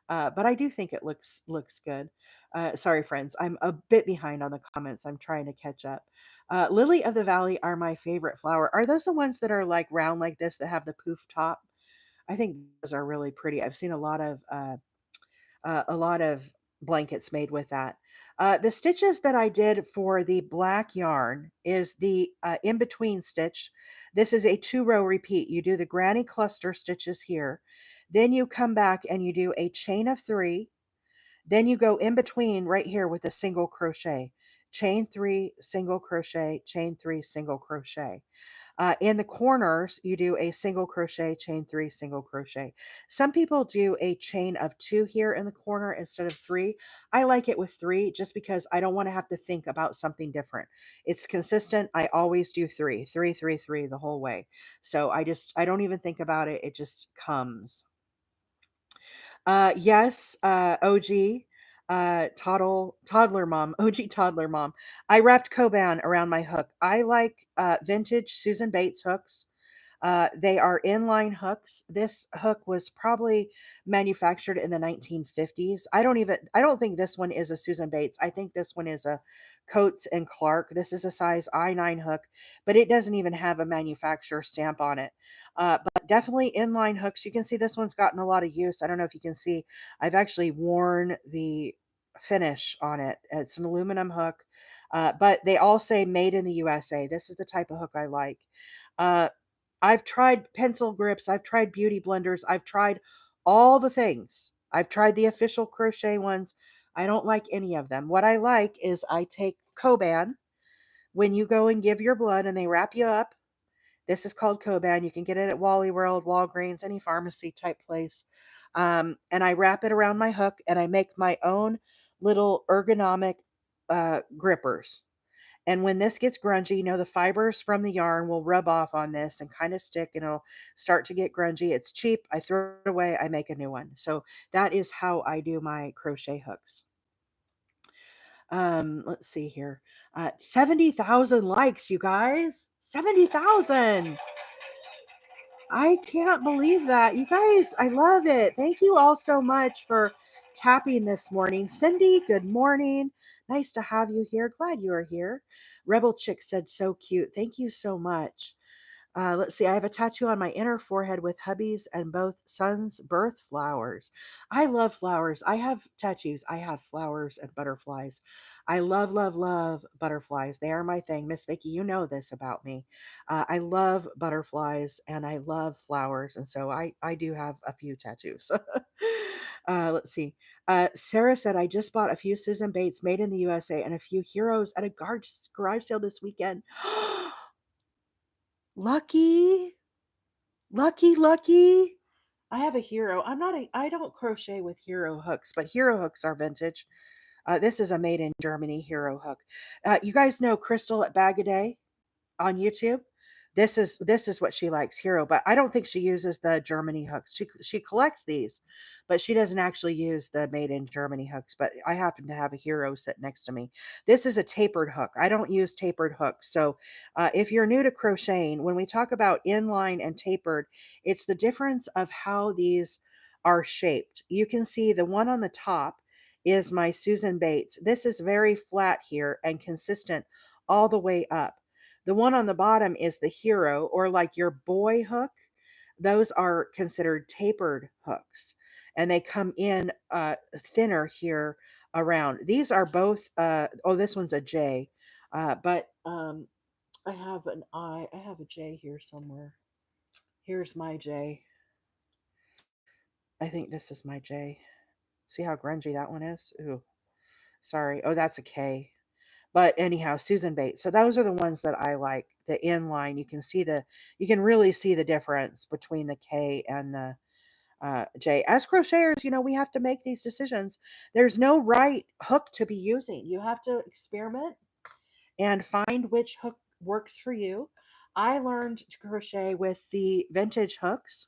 but I do think it looks good. Sorry, friends, I'm a bit behind on the comments. I'm trying to catch up. Lily of the Valley are my favorite flower. Are those the ones that are like round like this that have the poof top? I think those are really pretty. I've seen a lot of blankets made with that. The stitches that I did for the black yarn is the in between stitch. This is a 2-row repeat. You do the granny cluster stitches here, then you come back and you do a chain of 3, then you go in between right here with a single crochet, chain 3, single crochet, chain 3, single crochet. In the corners, you do a single crochet, chain 3, single crochet. Some people do a chain of 2 here in the corner instead of 3. I like it with 3 just because I don't want to have to think about something different. It's consistent. I always do 3, 3, 3, 3 the whole way. So I don't even think about it. It just comes. Yes, OG, toddler mom, OG toddler mom. I wrapped Coban around my hook. I like vintage Susan Bates hooks. They are inline hooks. This hook was probably manufactured in the 1950s. I don't think this one is a Susan Bates. I think this one is a Coates and Clark. This is a size I9 hook, but it doesn't even have a manufacturer stamp on it. But definitely inline hooks. You can see this one's gotten a lot of use. I don't know if you can see. I've actually worn the finish on it. It's an aluminum hook, but they all say made in the USA. This is the type of hook I like. Uh, I've tried pencil grips, I've tried beauty blenders, I've tried all the things. I've tried the official crochet ones. I don't like any of them. What I like is I take Coban. When you go and give your blood and they wrap you up, this is called Coban. You can get it at Wally World, Walgreens, any pharmacy type place. And I wrap it around my hook and I make my own little ergonomic grippers. And when this gets grungy, you know, the fibers from the yarn will rub off on this and kind of stick and it'll start to get grungy. It's cheap. I throw it away. I make a new one. So that is how I do my crochet hooks. Let's see here. 70,000 likes, you guys. 70,000. I can't believe that. You guys, I love it. Thank you all so much for tapping this morning. Cindy, good morning. Nice to have you here. Glad you are here. Rebel Chick said, so cute. Thank you so much. Let's see. I have a tattoo on my inner forehead with hubbies and both sons' birth flowers. I love flowers. I have tattoos. I have flowers and butterflies. I love, love, love butterflies. They are my thing. Miss Vicky, you know this about me. I love butterflies and I love flowers, and so I do have a few tattoos. Let's see. Sarah said, I just bought a few Susan Bates made in the USA and a few heroes at a garage sale this weekend. Lucky. Lucky, lucky. I have a hero. I don't crochet with hero hooks, but hero hooks are vintage. This is a made in Germany hero hook. You guys know Crystal at Bag a Day on YouTube. This is what she likes, hero, but I don't think she uses the Germany hooks. She collects these, but she doesn't actually use the made in Germany hooks. But I happen to have a hero sit next to me. This is a tapered hook. I don't use tapered hooks. So if you're new to crocheting, when we talk about inline and tapered, it's the difference of how these are shaped. You can see the one on the top is my Susan Bates. This is very flat here and consistent all the way up. The one on the bottom is the hero, or like your boy hook. Those are considered tapered hooks, and they come in thinner here around. These are both, oh, this one's a J, but I have an I. I have a J here somewhere. Here's my J. I think this is my J. See how grungy that one is? Ooh, sorry. Oh, that's a K. But anyhow, Susan Bates. So those are the ones that I like. The inline, you can really see the difference between the K and the J. As crocheters, we have to make these decisions. There's no right hook to be using. You have to experiment and find which hook works for you. I learned to crochet with the vintage hooks,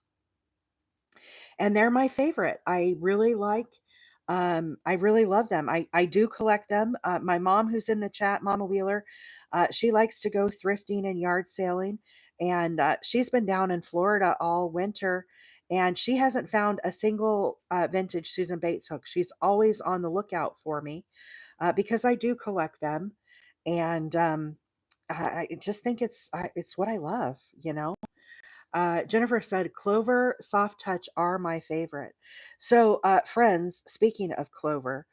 and they're my favorite. I really love them. I do collect them. My mom, who's in the chat, Mama Wheeler, she likes to go thrifting and yard sailing, and she's been down in Florida all winter, and she hasn't found a single vintage Susan Bates hook. She's always on the lookout for me because I do collect them, and I just think it's what I love. Jennifer said, Clover, Soft Touch are my favorite. So, friends, speaking of Clover,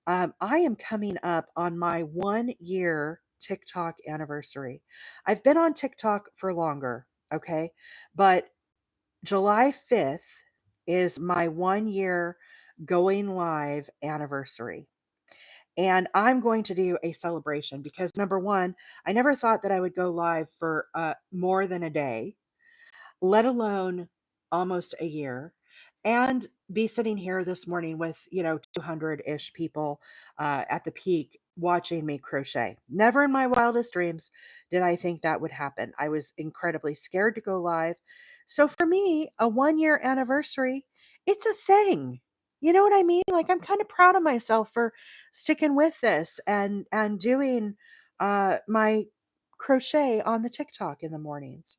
I am coming up on my 1 year TikTok anniversary. I've been on TikTok for longer, okay? But July 5th is my 1 year going live anniversary. And I'm going to do a celebration because number one, I never thought that I would go live for more than a day, let alone almost a year, and be sitting here this morning with 200-ish people at the peak watching me crochet. Never in my wildest dreams did I think that would happen. I was incredibly scared to go live. So for me, a 1 year anniversary, it's a thing. You know what I mean? Like, I'm kind of proud of myself for sticking with this and doing my crochet on the TikTok in the mornings.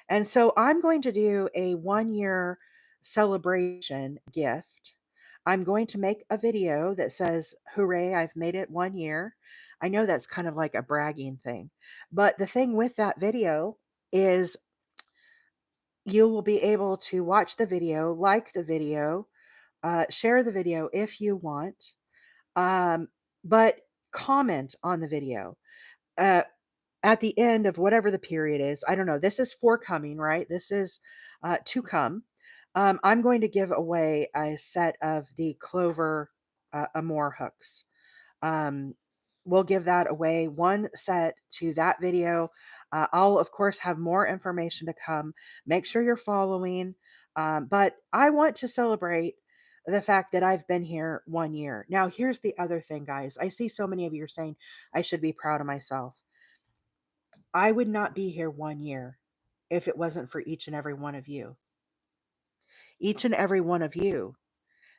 And so I'm going to do a 1 year celebration gift. I'm going to make a video that says, Hooray, I've made it 1 year. I know that's kind of like a bragging thing. But the thing with that video is you will be able to watch the video, like the video, share the video if you want, um, but comment on the video. Uh, at the end of whatever the period is, I don't know. This is forthcoming, right? This is to come. I'm going to give away a set of the Clover Amore hooks. Um, we'll give that away, one set to that video. I'll, of course, have more information to come. Make sure you're following. But I want to celebrate the fact that I've been here 1 year. Now, here's the other thing, guys. I see so many of you are saying I should be proud of myself. I would not be here 1 year if it wasn't for each and every one of you. Each and every one of you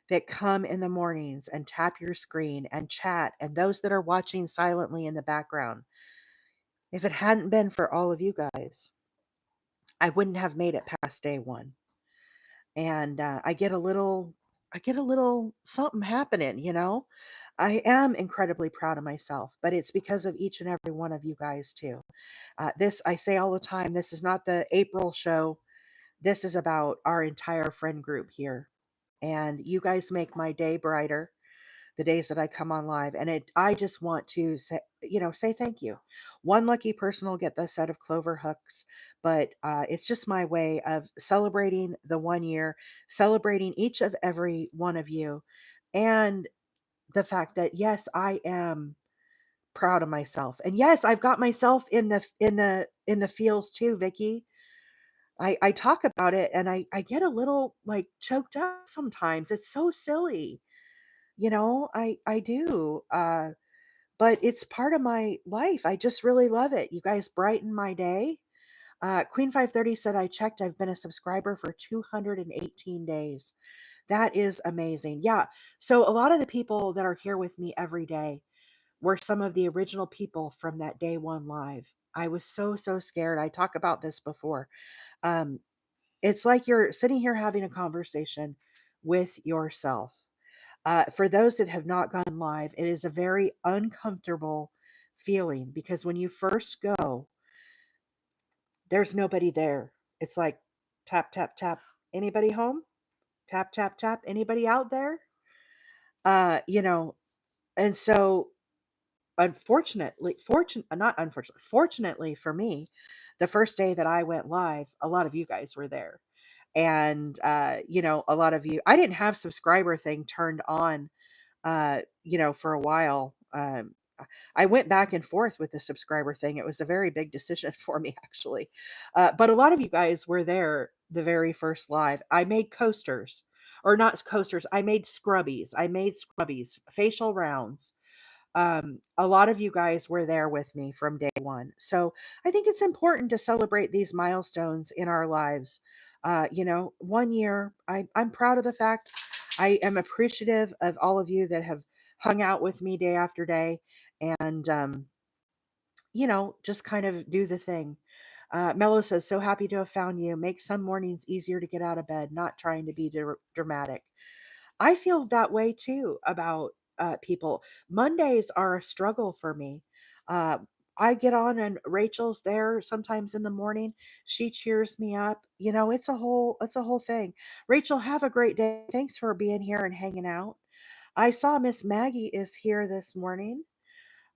that come in the mornings and tap your screen and chat, and those that are watching silently in the background. If it hadn't been for all of you guys, I wouldn't have made it past day one. And I get a little I get a little something happening, I am incredibly proud of myself, but it's because of each and every one of you guys too. This, I say all the time, this is not the April show. This is about our entire friend group here. And you guys make my day brighter the days that I come on live. And I just want to say thank you. One lucky person will get the set of clover hooks, but it's just my way of celebrating the 1 year, celebrating each of every one of you, and the fact that yes, I am proud of myself. And yes, I've got myself in the feels too, Vicky. I talk about it and I get a little like choked up sometimes. It's so silly. I do. But it's part of my life. I just really love it. You guys brighten my day. Queen 530 said, I checked. I've been a subscriber for 218 days. That is amazing. Yeah. So a lot of the people that are here with me every day were some of the original people from that day one live. I was so, so scared. I talk about this before. Um, it's like you're sitting here having a conversation with yourself. For those that have not gone live, it is a very uncomfortable feeling because when you first go, there's nobody there. It's like tap, tap, tap. Anybody home? Tap, tap, tap. Anybody out there? Uh, you know, and so not unfortunately, fortunately for me, the first day that I went live, a lot of you guys were there. And a lot of you, I didn't have subscriber thing turned on for a while. I went back and forth with the subscriber thing. It was a very big decision for me, actually. But a lot of you guys were there the very first live. I made coasters, or not coasters. I made scrubbies. Facial rounds. A lot of you guys were there with me from day one. So I think it's important to celebrate these milestones in our lives. 1 year, I'm proud of the fact. I am appreciative of all of you that have hung out with me day after day and, just kind of do the thing. Mello says, so happy to have found you. Make some mornings easier to get out of bed, not trying to be dramatic. I feel that way too about people. Mondays are a struggle for me. Uh, I get on and Rachel's there sometimes in the morning. She cheers me up. It's a whole thing. Rachel, have a great day. Thanks for being here and hanging out. I saw Miss Maggie is here this morning.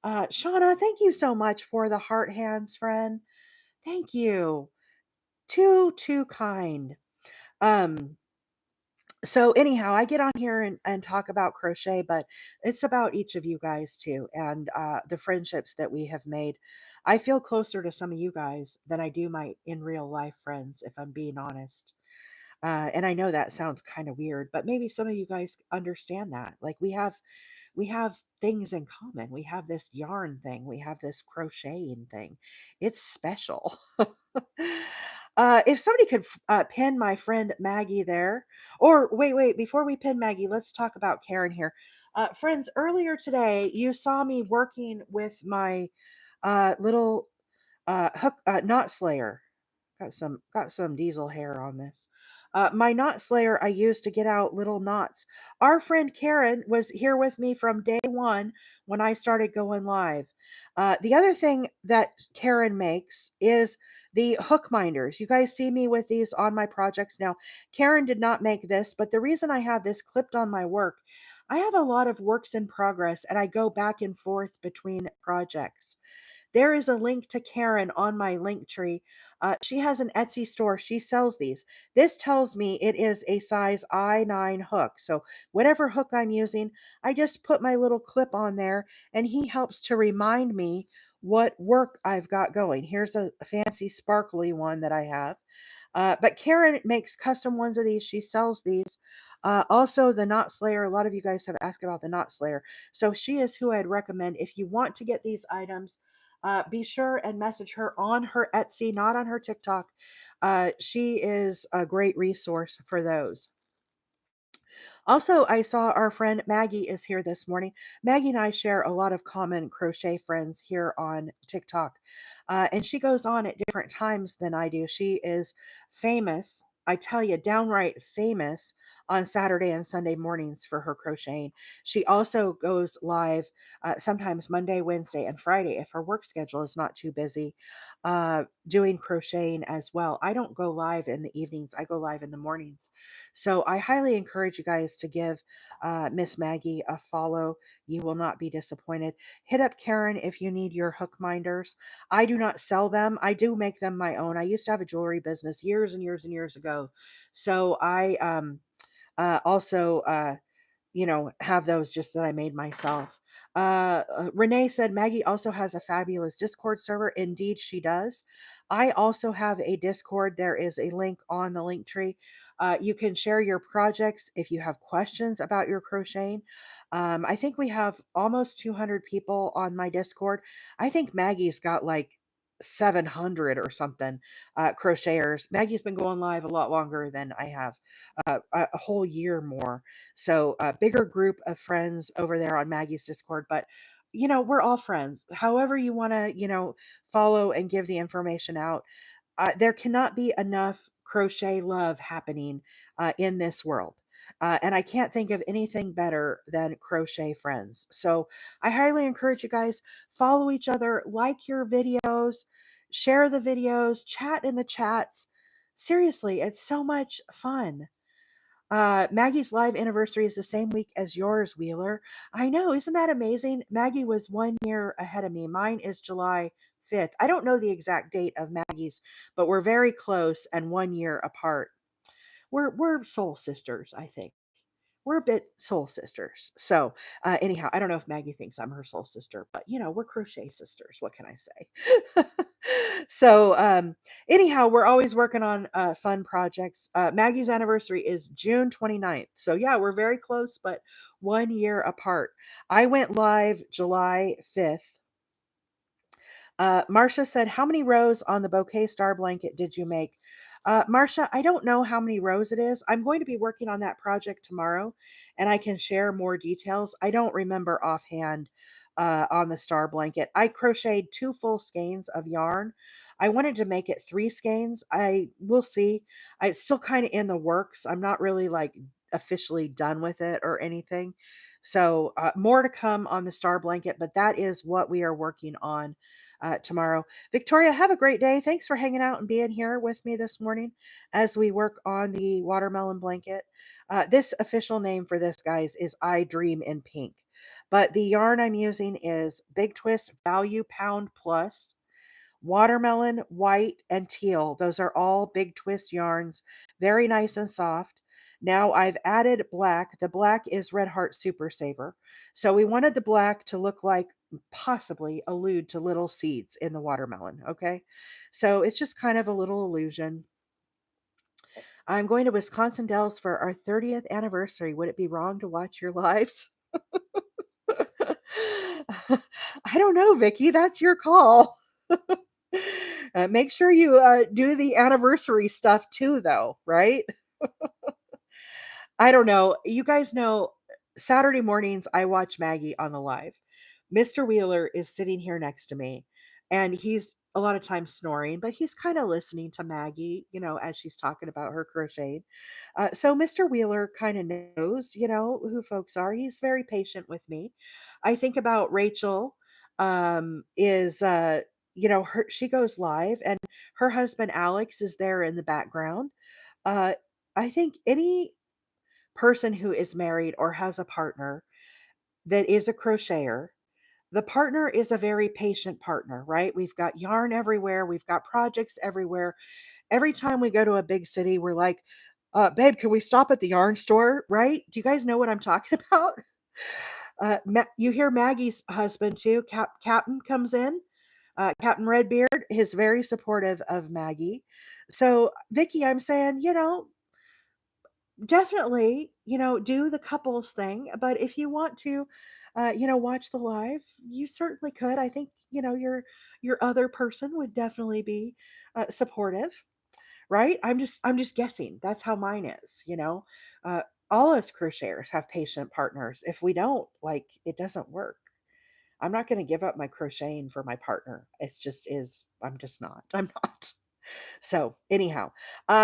Shauna, thank you so much for the heart hands, friend. Thank you. Too kind. Um, so anyhow, I get on here and talk about crochet, but it's about each of you guys too, and the friendships that we have made. I feel closer to some of you guys than I do my in real life friends, if I'm being honest. And I know that sounds kind of weird, but maybe some of you guys understand that. Like we have things in common. We have this yarn thing. We have this crocheting thing. It's special. If somebody could pin my friend Maggie there, or wait, before we pin Maggie, let's talk about Karen here. Friends, earlier today, you saw me working with my little hook knot slayer. Got some diesel hair on this. My knot slayer I used to get out little knots. Our friend Karen was here with me from day one when I started going live. The other thing that Karen makes is the hook minders. You guys see me with these on my projects now. Karen did not make this, but the reason I have this clipped on my work, I have a lot of works in progress and I go back and forth between projects. There is a link to Karen on my link tree. She has an Etsy store. She sells these. This tells me it is a size I9 hook. So whatever hook I'm using, I just put my little clip on there and he helps to remind me what work I've got going. Here's a fancy sparkly one that I have. But Karen makes custom ones of these. She sells these. Also, the Knot Slayer. A lot of you guys have asked about the Knot Slayer. So she is who I'd recommend if you want to get these items. Be sure and message her on her Etsy, not on her TikTok. She is a great resource for those. Also, I saw our friend Maggie is here this morning. Maggie and I share a lot of common crochet friends here on TikTok. And she goes on at different times than I do. She is famous I tell you, downright famous on Saturday and Sunday mornings for her crocheting. She also goes live sometimes Monday, Wednesday, and Friday if her work schedule is not too busy, doing crocheting as well. I don't go live in the evenings, I go live in the mornings. So I highly encourage you guys to give Miss Maggie a follow. You will not be disappointed. Hit up Karen if you need your hook minders. I do not sell them. I do make them my own. I used to have a jewelry business years and years and years ago. So I also have those just that I made myself. Renee said Maggie also has a fabulous Discord server. Indeed, she does. I also have a Discord. There is a link on the link tree. You can share your projects if you have questions about your crocheting. I think we have almost 200 people on my Discord. I think Maggie's got like 700 or something crocheters. Maggie's been going live a lot longer than I have, a whole year more. So a bigger group of friends over there on Maggie's Discord, but we're all friends. However you want to, follow and give the information out. There cannot be enough crochet love happening in this world. And I can't think of anything better than crochet friends. So I highly encourage you guys follow each other, like your videos, share the videos, chat in the chats. Seriously, it's so much fun. Maggie's live anniversary is the same week as yours, Wheeler. I know, isn't that amazing? Maggie was 1 year ahead of me. Mine is July 5th. I don't know the exact date of Maggie's, but we're very close and 1 year apart. We're soul sisters, I think. We're a bit soul sisters. So, anyhow, I don't know if Maggie thinks I'm her soul sister, but we're crochet sisters. What can I say? So, anyhow, we're always working on fun projects. Maggie's anniversary is June 29th. So, yeah, we're very close, but 1 year apart. I went live July 5th. Marcia said, how many rows on the bouquet star blanket did you make? Marcia, I don't know how many rows it is. I'm going to be working on that project tomorrow and I can share more details. I don't remember offhand on the star blanket. I crocheted 2 full skeins of yarn. I wanted to make it 3 skeins. I will see. It's still kind of in the works. I'm not really like officially done with it or anything. So more to come on the star blanket, but that is what we are working on tomorrow. Victoria, have a great day. Thanks for hanging out and being here with me this morning as we work on the watermelon blanket. This official name for this, guys, is I Dream in Pink. But the yarn I'm using is Big Twist Value Pound Plus, watermelon, white, and teal. Those are all Big Twist yarns, very nice and soft. Now I've added black. The black is Red Heart Super Saver. So we wanted the black to look like, possibly allude to little seeds in the watermelon. Okay. So it's just kind of a little illusion. I'm going to Wisconsin Dells for our 30th anniversary. Would it be wrong to watch your lives? I don't know, Vicky. That's your call. Make sure you do the anniversary stuff too, though, right? I don't know. You guys know Saturday mornings I watch Maggie on the live. Mr. Wheeler is sitting here next to me and he's a lot of times snoring, but he's kind of listening to Maggie, as she's talking about her crochet. So Mr. Wheeler kind of knows, who folks are. He's very patient with me. I think about Rachel is she goes live and her husband Alex is there in the background. Uh I think any person who is married or has a partner that is a crocheter, the partner is a very patient partner, right? We've got yarn everywhere, we've got projects everywhere. Every time we go to a big city, we're like, babe, can we stop at the yarn store? Right? Do you guys know what I'm talking about? You hear Maggie's husband too. Captain comes in. Captain Redbeard is very supportive of Maggie. So, Vicky, I'm saying, definitely, do the couples thing. But if you want to, watch the live, you certainly could. I think, your other person would definitely be supportive, right? I'm just guessing. That's how mine is. Uh, all us crocheters have patient partners. If we don't, like, it doesn't work. I'm not going to give up my crocheting for my partner. It's just is. I'm just not. I'm not. So, anyhow,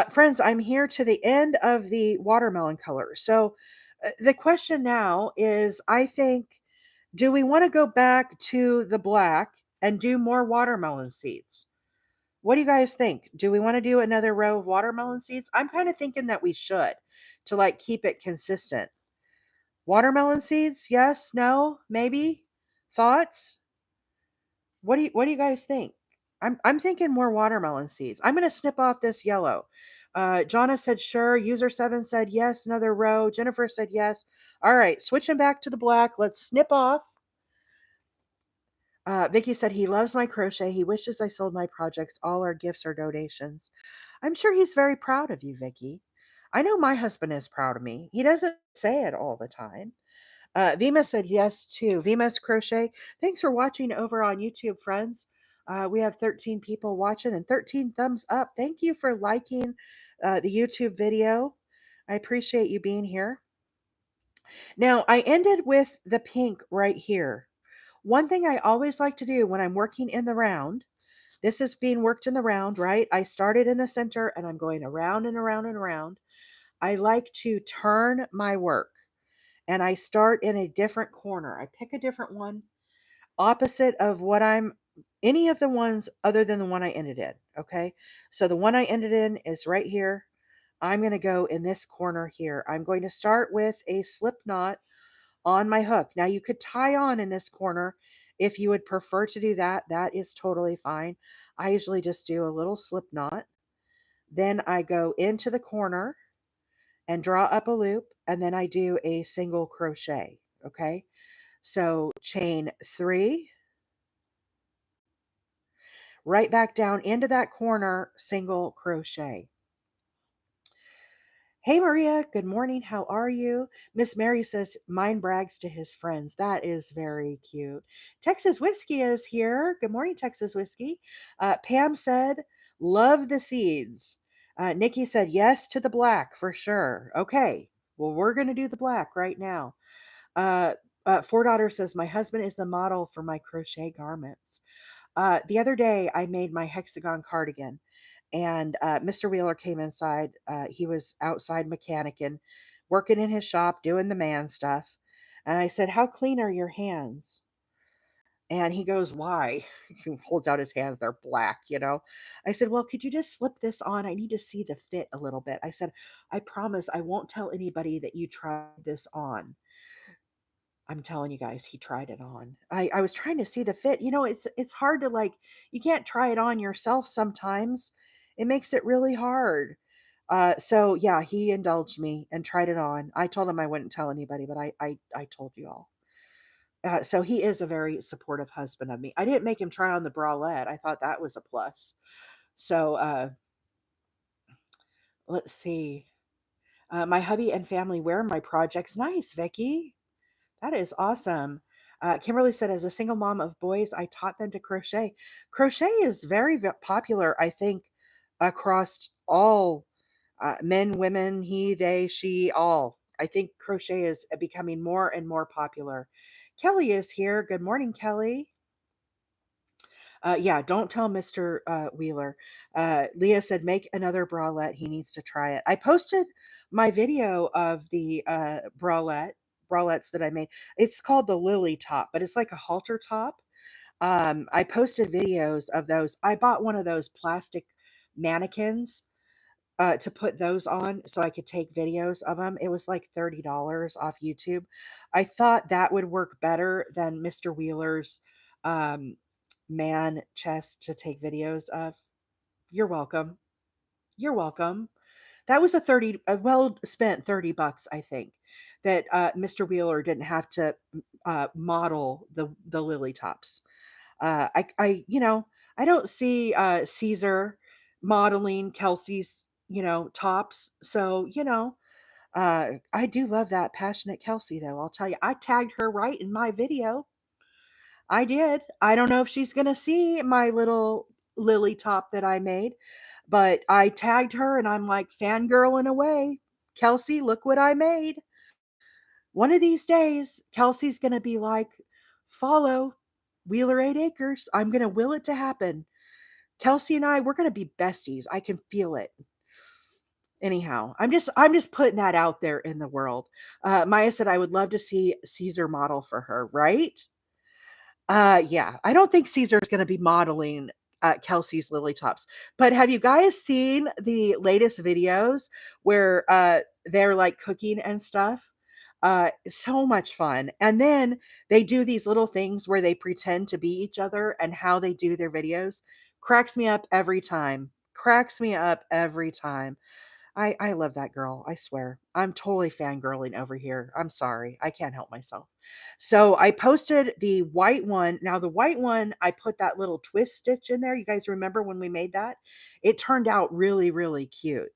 friends, I'm here to the end of the watermelon color. So, the question now is I think, do we want to go back to the black and do more watermelon seeds? What do you guys think? Do we want to do another row of watermelon seeds? I'm kind of thinking that we should to like keep it consistent. Watermelon seeds? Yes, no, maybe? Thoughts? What do you guys think? I'm thinking more watermelon seeds. I'm gonna snip off this yellow. Jonna said sure. User 7 said yes, another row. Jennifer said yes. All right, switching back to the black. Let's snip off. Vicky said he loves my crochet. He wishes I sold my projects. All our gifts are donations. I'm sure he's very proud of you, Vicky. I know my husband is proud of me. He doesn't say it all the time. Vima said yes too. Vima's Crochet. Thanks for watching over on YouTube, friends. We have 13 people watching and 13 thumbs up. Thank you for liking the YouTube video. I appreciate you being here. Now, I ended with the pink right here. One thing I always like to do when I'm working in the round, this is being worked in the round, right? I started in the center and I'm going around and around and around. I like to turn my work and I start in a different corner. I pick a different one, opposite of what I'm, any of the ones other than the one I ended in. Okay. So the one I ended in is right here. I'm going to go in this corner here. I'm going to start with a slip knot on my hook. Now you could tie on in this corner if you would prefer to do that. That is totally fine. I usually just do a little slip knot. Then I go into the corner and draw up a loop, and then I do a single crochet. Okay. So chain 3, right back down into that corner, single crochet. Hey Maria, good morning. How are you? Miss Mary says mine brags to his friends. That is very cute. Texas Whiskey is here. Good morning, Texas Whiskey. Pam said, love the seeds. Nikki said yes to the black for sure. Okay, well, we're going to do the black right now. Uh, Four Daughter says, my husband is the model for my crochet garments. The other day, I made my hexagon cardigan, and Mr. Wheeler came inside. He was outside mechanicking, working in his shop, doing the man stuff. And I said, how clean are your hands? And he goes, why? He holds out his hands. They're black, you know? I said, well, could you just slip this on? I need to see the fit a little bit. I said, I promise I won't tell anybody that you tried this on. I'm telling you guys, he tried it on. I was trying to see the fit. You know, it's hard to like, you can't try it on yourself sometimes. It makes it really hard. So yeah, he indulged me and tried it on. I told him I wouldn't tell anybody, but I told you all. So he is a very supportive husband of me. I didn't make him try on the bralette. I thought that was a plus. So let's see. My hubby and family wear my projects. Nice, Vicky. That is awesome. Kimberly said, as a single mom of boys, I taught them to crochet. Crochet is very popular, I think, across all men, women, he, they, she, all. I think crochet is becoming more and more popular. Kelly is here. Good morning, Kelly. Yeah, don't tell Mr. Wheeler. Leah said, make another bralette. He needs to try it. I posted my video of the bralettes that I made. It's called the lily top, but it's like a halter top. I posted videos of those. I bought one of those plastic mannequins to put those on so I could take videos of them. It was like $30 off YouTube. I thought that would work better than Mr. Wheeler's um, man chest to take videos of. You're welcome. You're welcome. That was a well spent 30 bucks, I think, that Mr. Wheeler didn't have to model the lily tops. I don't see Caesar modeling Kelsey's, tops. So, I do love that passionate Kelsey, though. I'll tell you, I tagged her right in my video. I did. I don't know if she's going to see my little lily top that I made, but I tagged her and I'm like fangirling away. Kelsey, look what I made. One of these days, Kelsey's going to be like, follow Wheeler 8 Acres. I'm going to will it to happen. Kelsey and I, we're gonna be besties. I can feel it. Anyhow, I'm just putting that out there in the world. Maya said I would love to see Caesar model for her, right? Yeah, I don't think Caesar's gonna be modeling Kelsey's lily tops. But have you guys seen the latest videos where they're like cooking and stuff? So much fun. And then they do these little things where they pretend to be each other, and how they do their videos cracks me up every time. Cracks me up every time. I love that girl, I swear. I'm totally fangirling over here. I'm sorry. I can't help myself. So I posted the white one. Now the white one, I put that little twist stitch in there. You guys remember when we made that? It turned out really, really cute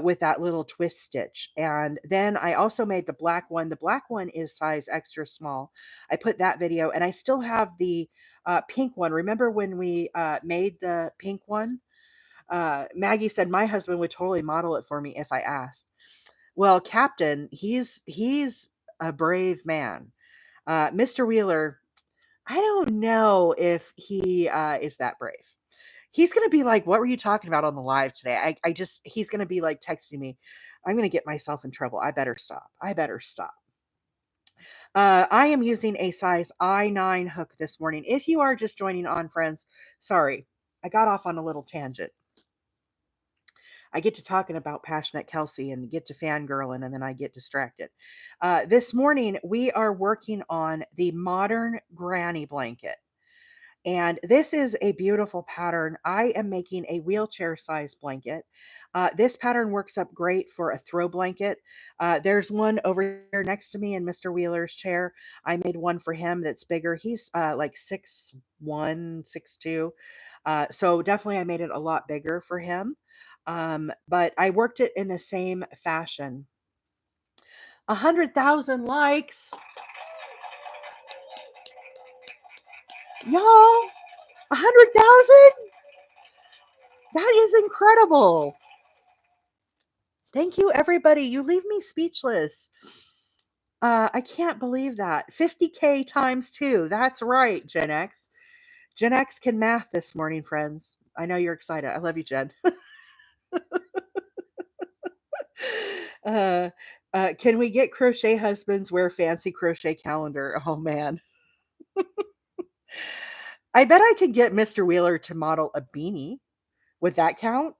with that little twist stitch. And then I also made the black one. The black one is size extra small. I put that video, and I still have the pink one. Remember when we made the pink one? Maggie said my husband would totally model it for me if I asked. Well, Captain, he's a brave man. Mr. Wheeler, I don't know if he is that brave. He's gonna be like, "What were you talking about on the live today?" I just he's gonna be like texting me, "I'm gonna get myself in trouble. I better stop. I better stop." I am using a size I9 hook this morning. If you are just joining on, friends, sorry, I got off on a little tangent. I get to talking about Passionate Kelsey and get to fangirling, and then I get distracted. This morning, we are working on the modern granny blanket. And this is a beautiful pattern. I am making a wheelchair size blanket. This pattern works up great for a throw blanket. There's one over here next to me in Mr. Wheeler's chair. I made one for him that's bigger. He's like 6'1", 6'2". So definitely I made it a lot bigger for him. But I worked it in the same fashion. 100,000 likes. Y'all, 100,000? That is incredible. Thank you, everybody. You leave me speechless. I can't believe that. 50K times two. That's right, Gen X. Gen X can math this morning, friends. I know you're excited. I love you, Jen. uh, can we get crochet husbands wear fancy crochet calendar? Oh, man. I bet I could get Mr. Wheeler to model a beanie. Would that count?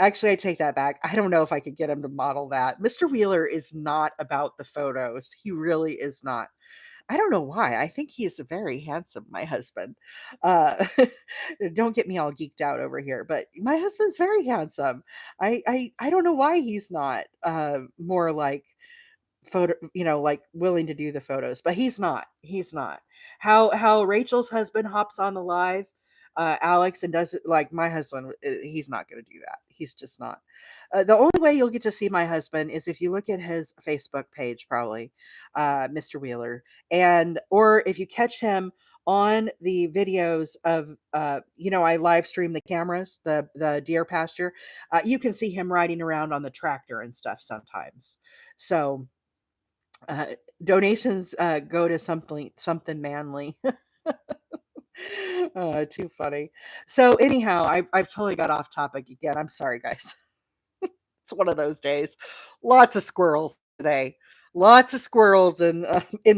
Actually, I take that back. I don't know if I could get him to model that. Mr. Wheeler is not about the photos. He really is not. I don't know why. I think he's very handsome, my husband. Uh, don't get me all geeked out over here, but my husband's very handsome. I don't know why he's not more like photo, like willing to do the photos, but he's not. How Rachel's husband hops on the live, Alex, and does it like my husband. He's not going to do that. He's just not. The only way you'll get to see my husband is if you look at his Facebook page, probably, Mr. Wheeler, and or if you catch him on the videos of I live stream the cameras, the deer pasture. You can see him riding around on the tractor and stuff sometimes. So uh, donations go to something manly. Too funny. So anyhow, I've totally got off topic again. I'm sorry, guys. It's one of those days. Lots of squirrels today. Lots of squirrels in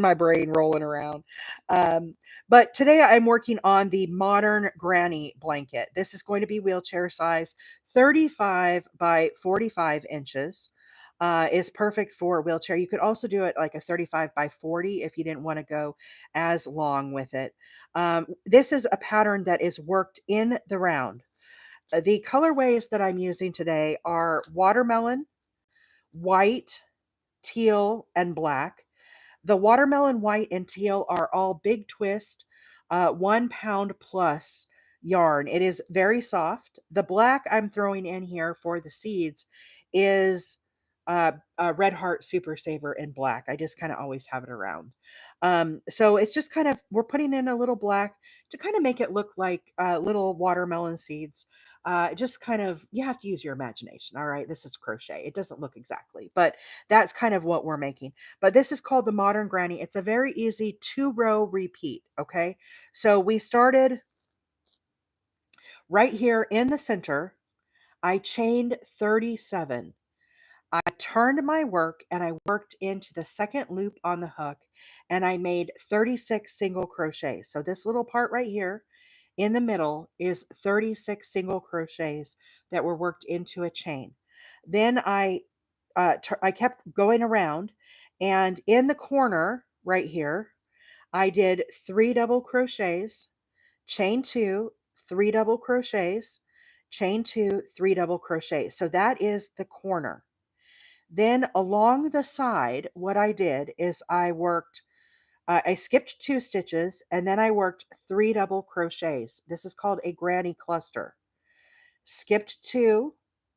my brain rolling around. Um, but today I'm working on the modern granny blanket. This is going to be wheelchair size, 35 by 45 inches. Is perfect for a wheelchair. You could also do it like a 35 by 40 if you didn't want to go as long with it. This is a pattern that is worked in the round. The colorways that I'm using today are watermelon, white, teal, and black. The watermelon, white, and teal are all big twist, 1 pound plus yarn. It is very soft. The black I'm throwing in here for the seeds is Red Heart Super Saver in black. I just kind of always have it around. So it's just kind of, we're putting in a little black to kind of make it look like little watermelon seeds. Just kind of, you have to use your imagination. All right. This is crochet. It doesn't look exactly, but that's kind of what we're making. But this is called the Modern Granny. It's a very easy 2-row repeat. Okay. So we started Right here in the center, I chained 37. I turned my work and I worked into the second loop on the hook and I made 36 single crochets. So this little part right here in the middle is 36 single crochets that were worked into a chain. Then I kept going around, and in the corner right here, I did 3 double crochets, chain 2, 3 double crochets, chain 2, 3 double crochets. So that is the corner. Then along the side, what I did is I skipped 2 stitches and then I worked 3 double crochets. This is called a granny cluster. Skipped 2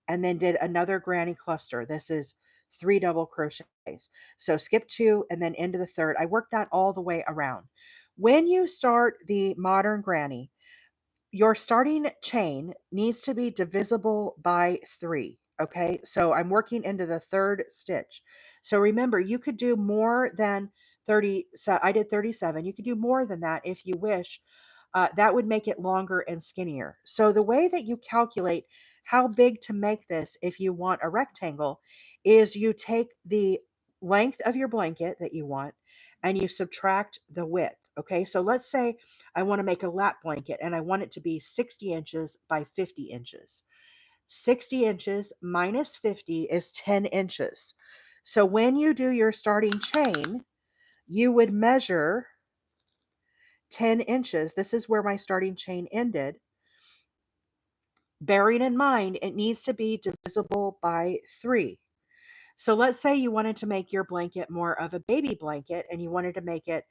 and then did another granny cluster. This is 3 double crochets. So skip 2 and then into the third. I worked that all the way around. When you start the modern granny, your starting chain needs to be divisible by 3. Okay, so I'm working into the third stitch. So remember, you could do more than 30. So I did 37. You could do more than that if you wish. That would make it longer and skinnier. So the way that you calculate how big to make this if you want a rectangle is you take the length of your blanket that you want and you subtract the width. Okay, so let's say I want to make a lap blanket and I want it to be 60 inches by 50 inches. 60 inches minus 50 is 10 inches. So when you do your starting chain, you would measure 10 inches. This is where my starting chain ended. Bearing in mind, it needs to be divisible by 3. So let's say you wanted to make your blanket more of a baby blanket and you wanted to make it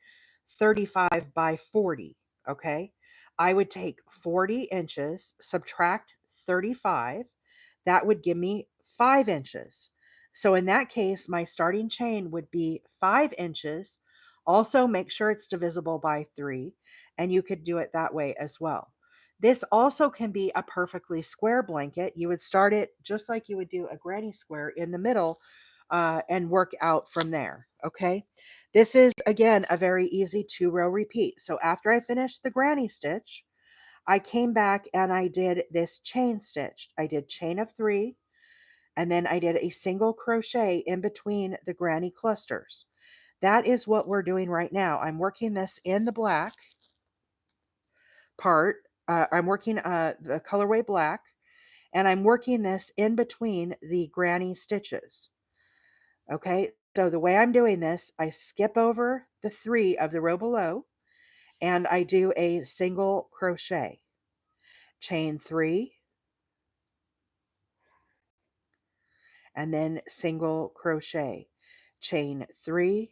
35 by 40, okay? I would take 40 inches, subtract 35. That would give me 5 inches. So in that case, my starting chain would be 5 inches. Also, make sure it's divisible by 3, and you could do it that way as well. This also can be a perfectly square blanket. You would start it just like you would do a granny square in the middle and work out from there. Okay. This is, again, a very easy 2-row repeat. So after I finished the granny stitch, I came back and I did this chain stitch. I did chain of 3, and then I did a single crochet in between the granny clusters. That is what we're doing right now. I'm working this in the black part. I'm working the colorway black, and I'm working this in between the granny stitches. Okay, so the way I'm doing this, I skip over the 3 of the row below and I do a single crochet, chain 3, and then single crochet, chain 3,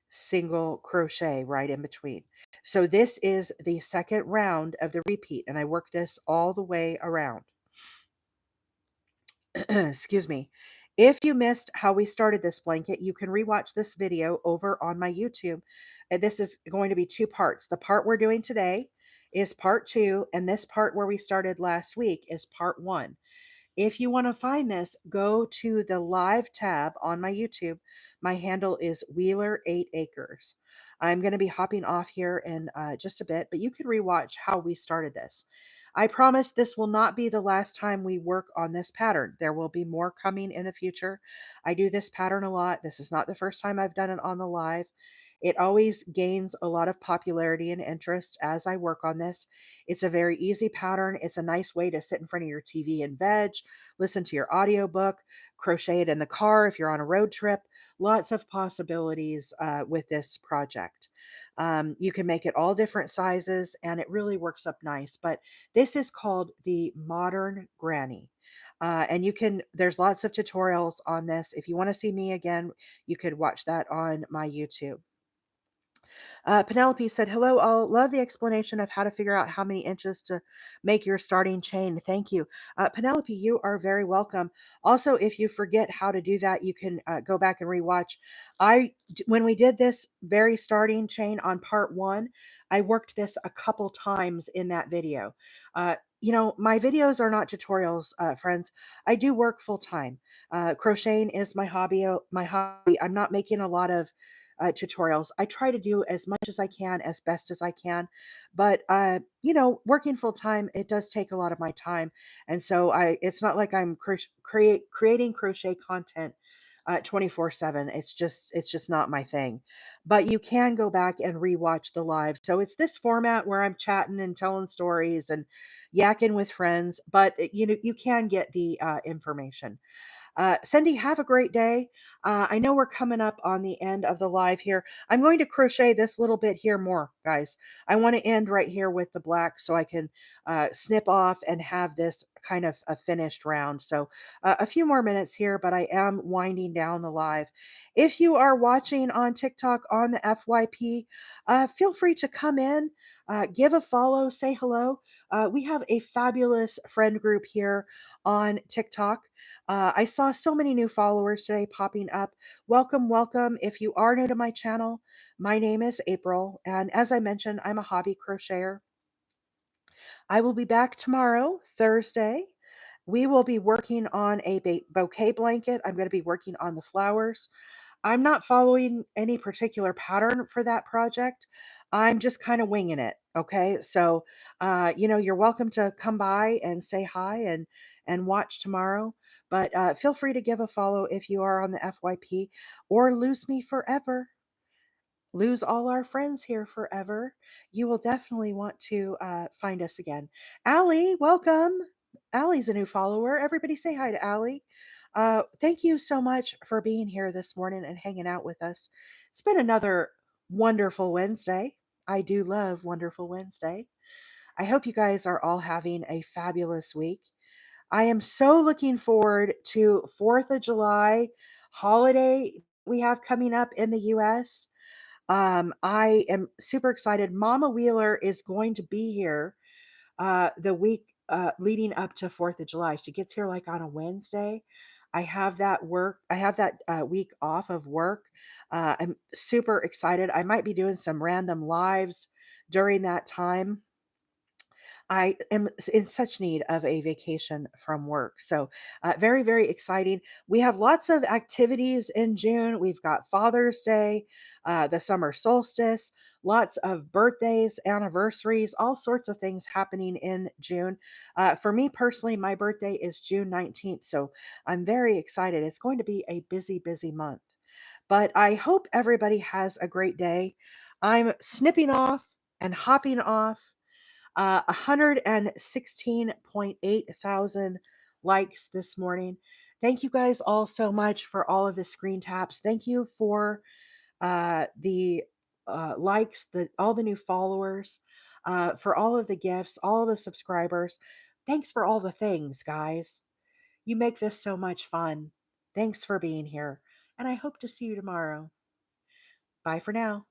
single crochet right in between. So this is the second round of the repeat, and I work this all the way around. Excuse me. If you missed how we started this blanket, you can rewatch this video over on my YouTube. And this is going to be 2 parts. The part we're doing today is part 2, and this part where we started last week is part 1. If you want to find this, go to the live tab on my YouTube. My handle is Wheeler 8 Acres. I'm going to be hopping off here in just a bit, but you can rewatch how we started this. I promise this will not be the last time we work on this pattern. There will be more coming in the future. I do this pattern a lot. This is not the first time I've done it on the live. It always gains a lot of popularity and interest as I work on this. It's a very easy pattern. It's a nice way to sit in front of your TV and veg, listen to your audiobook, crochet it in the car if you're on a road trip. Lots of possibilities with this project. You can make it all different sizes and it really works up nice. But this is called the Modern Granny. And there's lots of tutorials on this. If you want to see me again, you could watch that on my YouTube. Penelope said, "Hello, all. Love the explanation of how to figure out how many inches to make your starting chain. Thank you." Penelope, you are very welcome. Also, if you forget how to do that, you can go back and rewatch. When we did this very starting chain on part 1, I worked this a couple times in that video. My videos are not tutorials, friends. I do work full time. Crocheting is my hobby. I'm not making a lot of tutorials. I try to do as much as I can, as best as I can, but you know, working full time, it does take a lot of my time, and so it's not like I'm creating crochet content 24/7. It's just not my thing. But you can go back and rewatch the live. So it's this format where I'm chatting and telling stories and yakking with friends, but you know, you can get the information. Cindy, have a great day. I know we're coming up on the end of the live here. I'm going to crochet this little bit here more, guys. I want to end right here with the black so I can snip off and have this kind of a finished round. So a few more minutes here, but I am winding down the live. If you are watching on TikTok on the FYP, feel free to come in, give a follow, say hello. We have a fabulous friend group here on TikTok. I saw so many new followers today popping up. Welcome, welcome. If you are new to my channel, my name is April, and as I mentioned, I'm a hobby crocheter. I will be back tomorrow, Thursday. We will be working on a bouquet blanket. I'm going to be working on the flowers. I'm not following any particular pattern for that project. I'm just kind of winging it. Okay. So, you know, you're welcome to come by and say hi and watch tomorrow. But feel free to give a follow if you are on the FYP or lose me forever, lose all our friends here forever. You will definitely want to find us again. Allie, welcome. Allie's a new follower. Everybody say hi to Allie. Thank you so much for being here this morning and hanging out with us. It's been another wonderful Wednesday. I do love Wonderful Wednesday. I hope you guys are all having a fabulous week. I am so looking forward to 4th of July holiday we have coming up in the US. I am super excited. Mama Wheeler is going to be here the week leading up to 4th of July. She gets here like on a Wednesday. I have that week off of work. I'm super excited. I might be doing some random lives during that time. I am in such need of a vacation from work. So, very, very exciting. We have lots of activities in June. We've got Father's Day, the summer solstice, lots of birthdays, anniversaries, all sorts of things happening in June. For me personally, my birthday is June 19th. So, I'm very excited. It's going to be a busy, busy month. But I hope everybody has a great day. I'm snipping off and hopping off 116.8 thousand likes this morning. Thank you guys all so much for all of the screen taps. Thank you for the likes, all the new followers, for all of the gifts, all the subscribers. Thanks for all the things, guys. You make this so much fun. Thanks for being here, and I hope to see you tomorrow. Bye for now.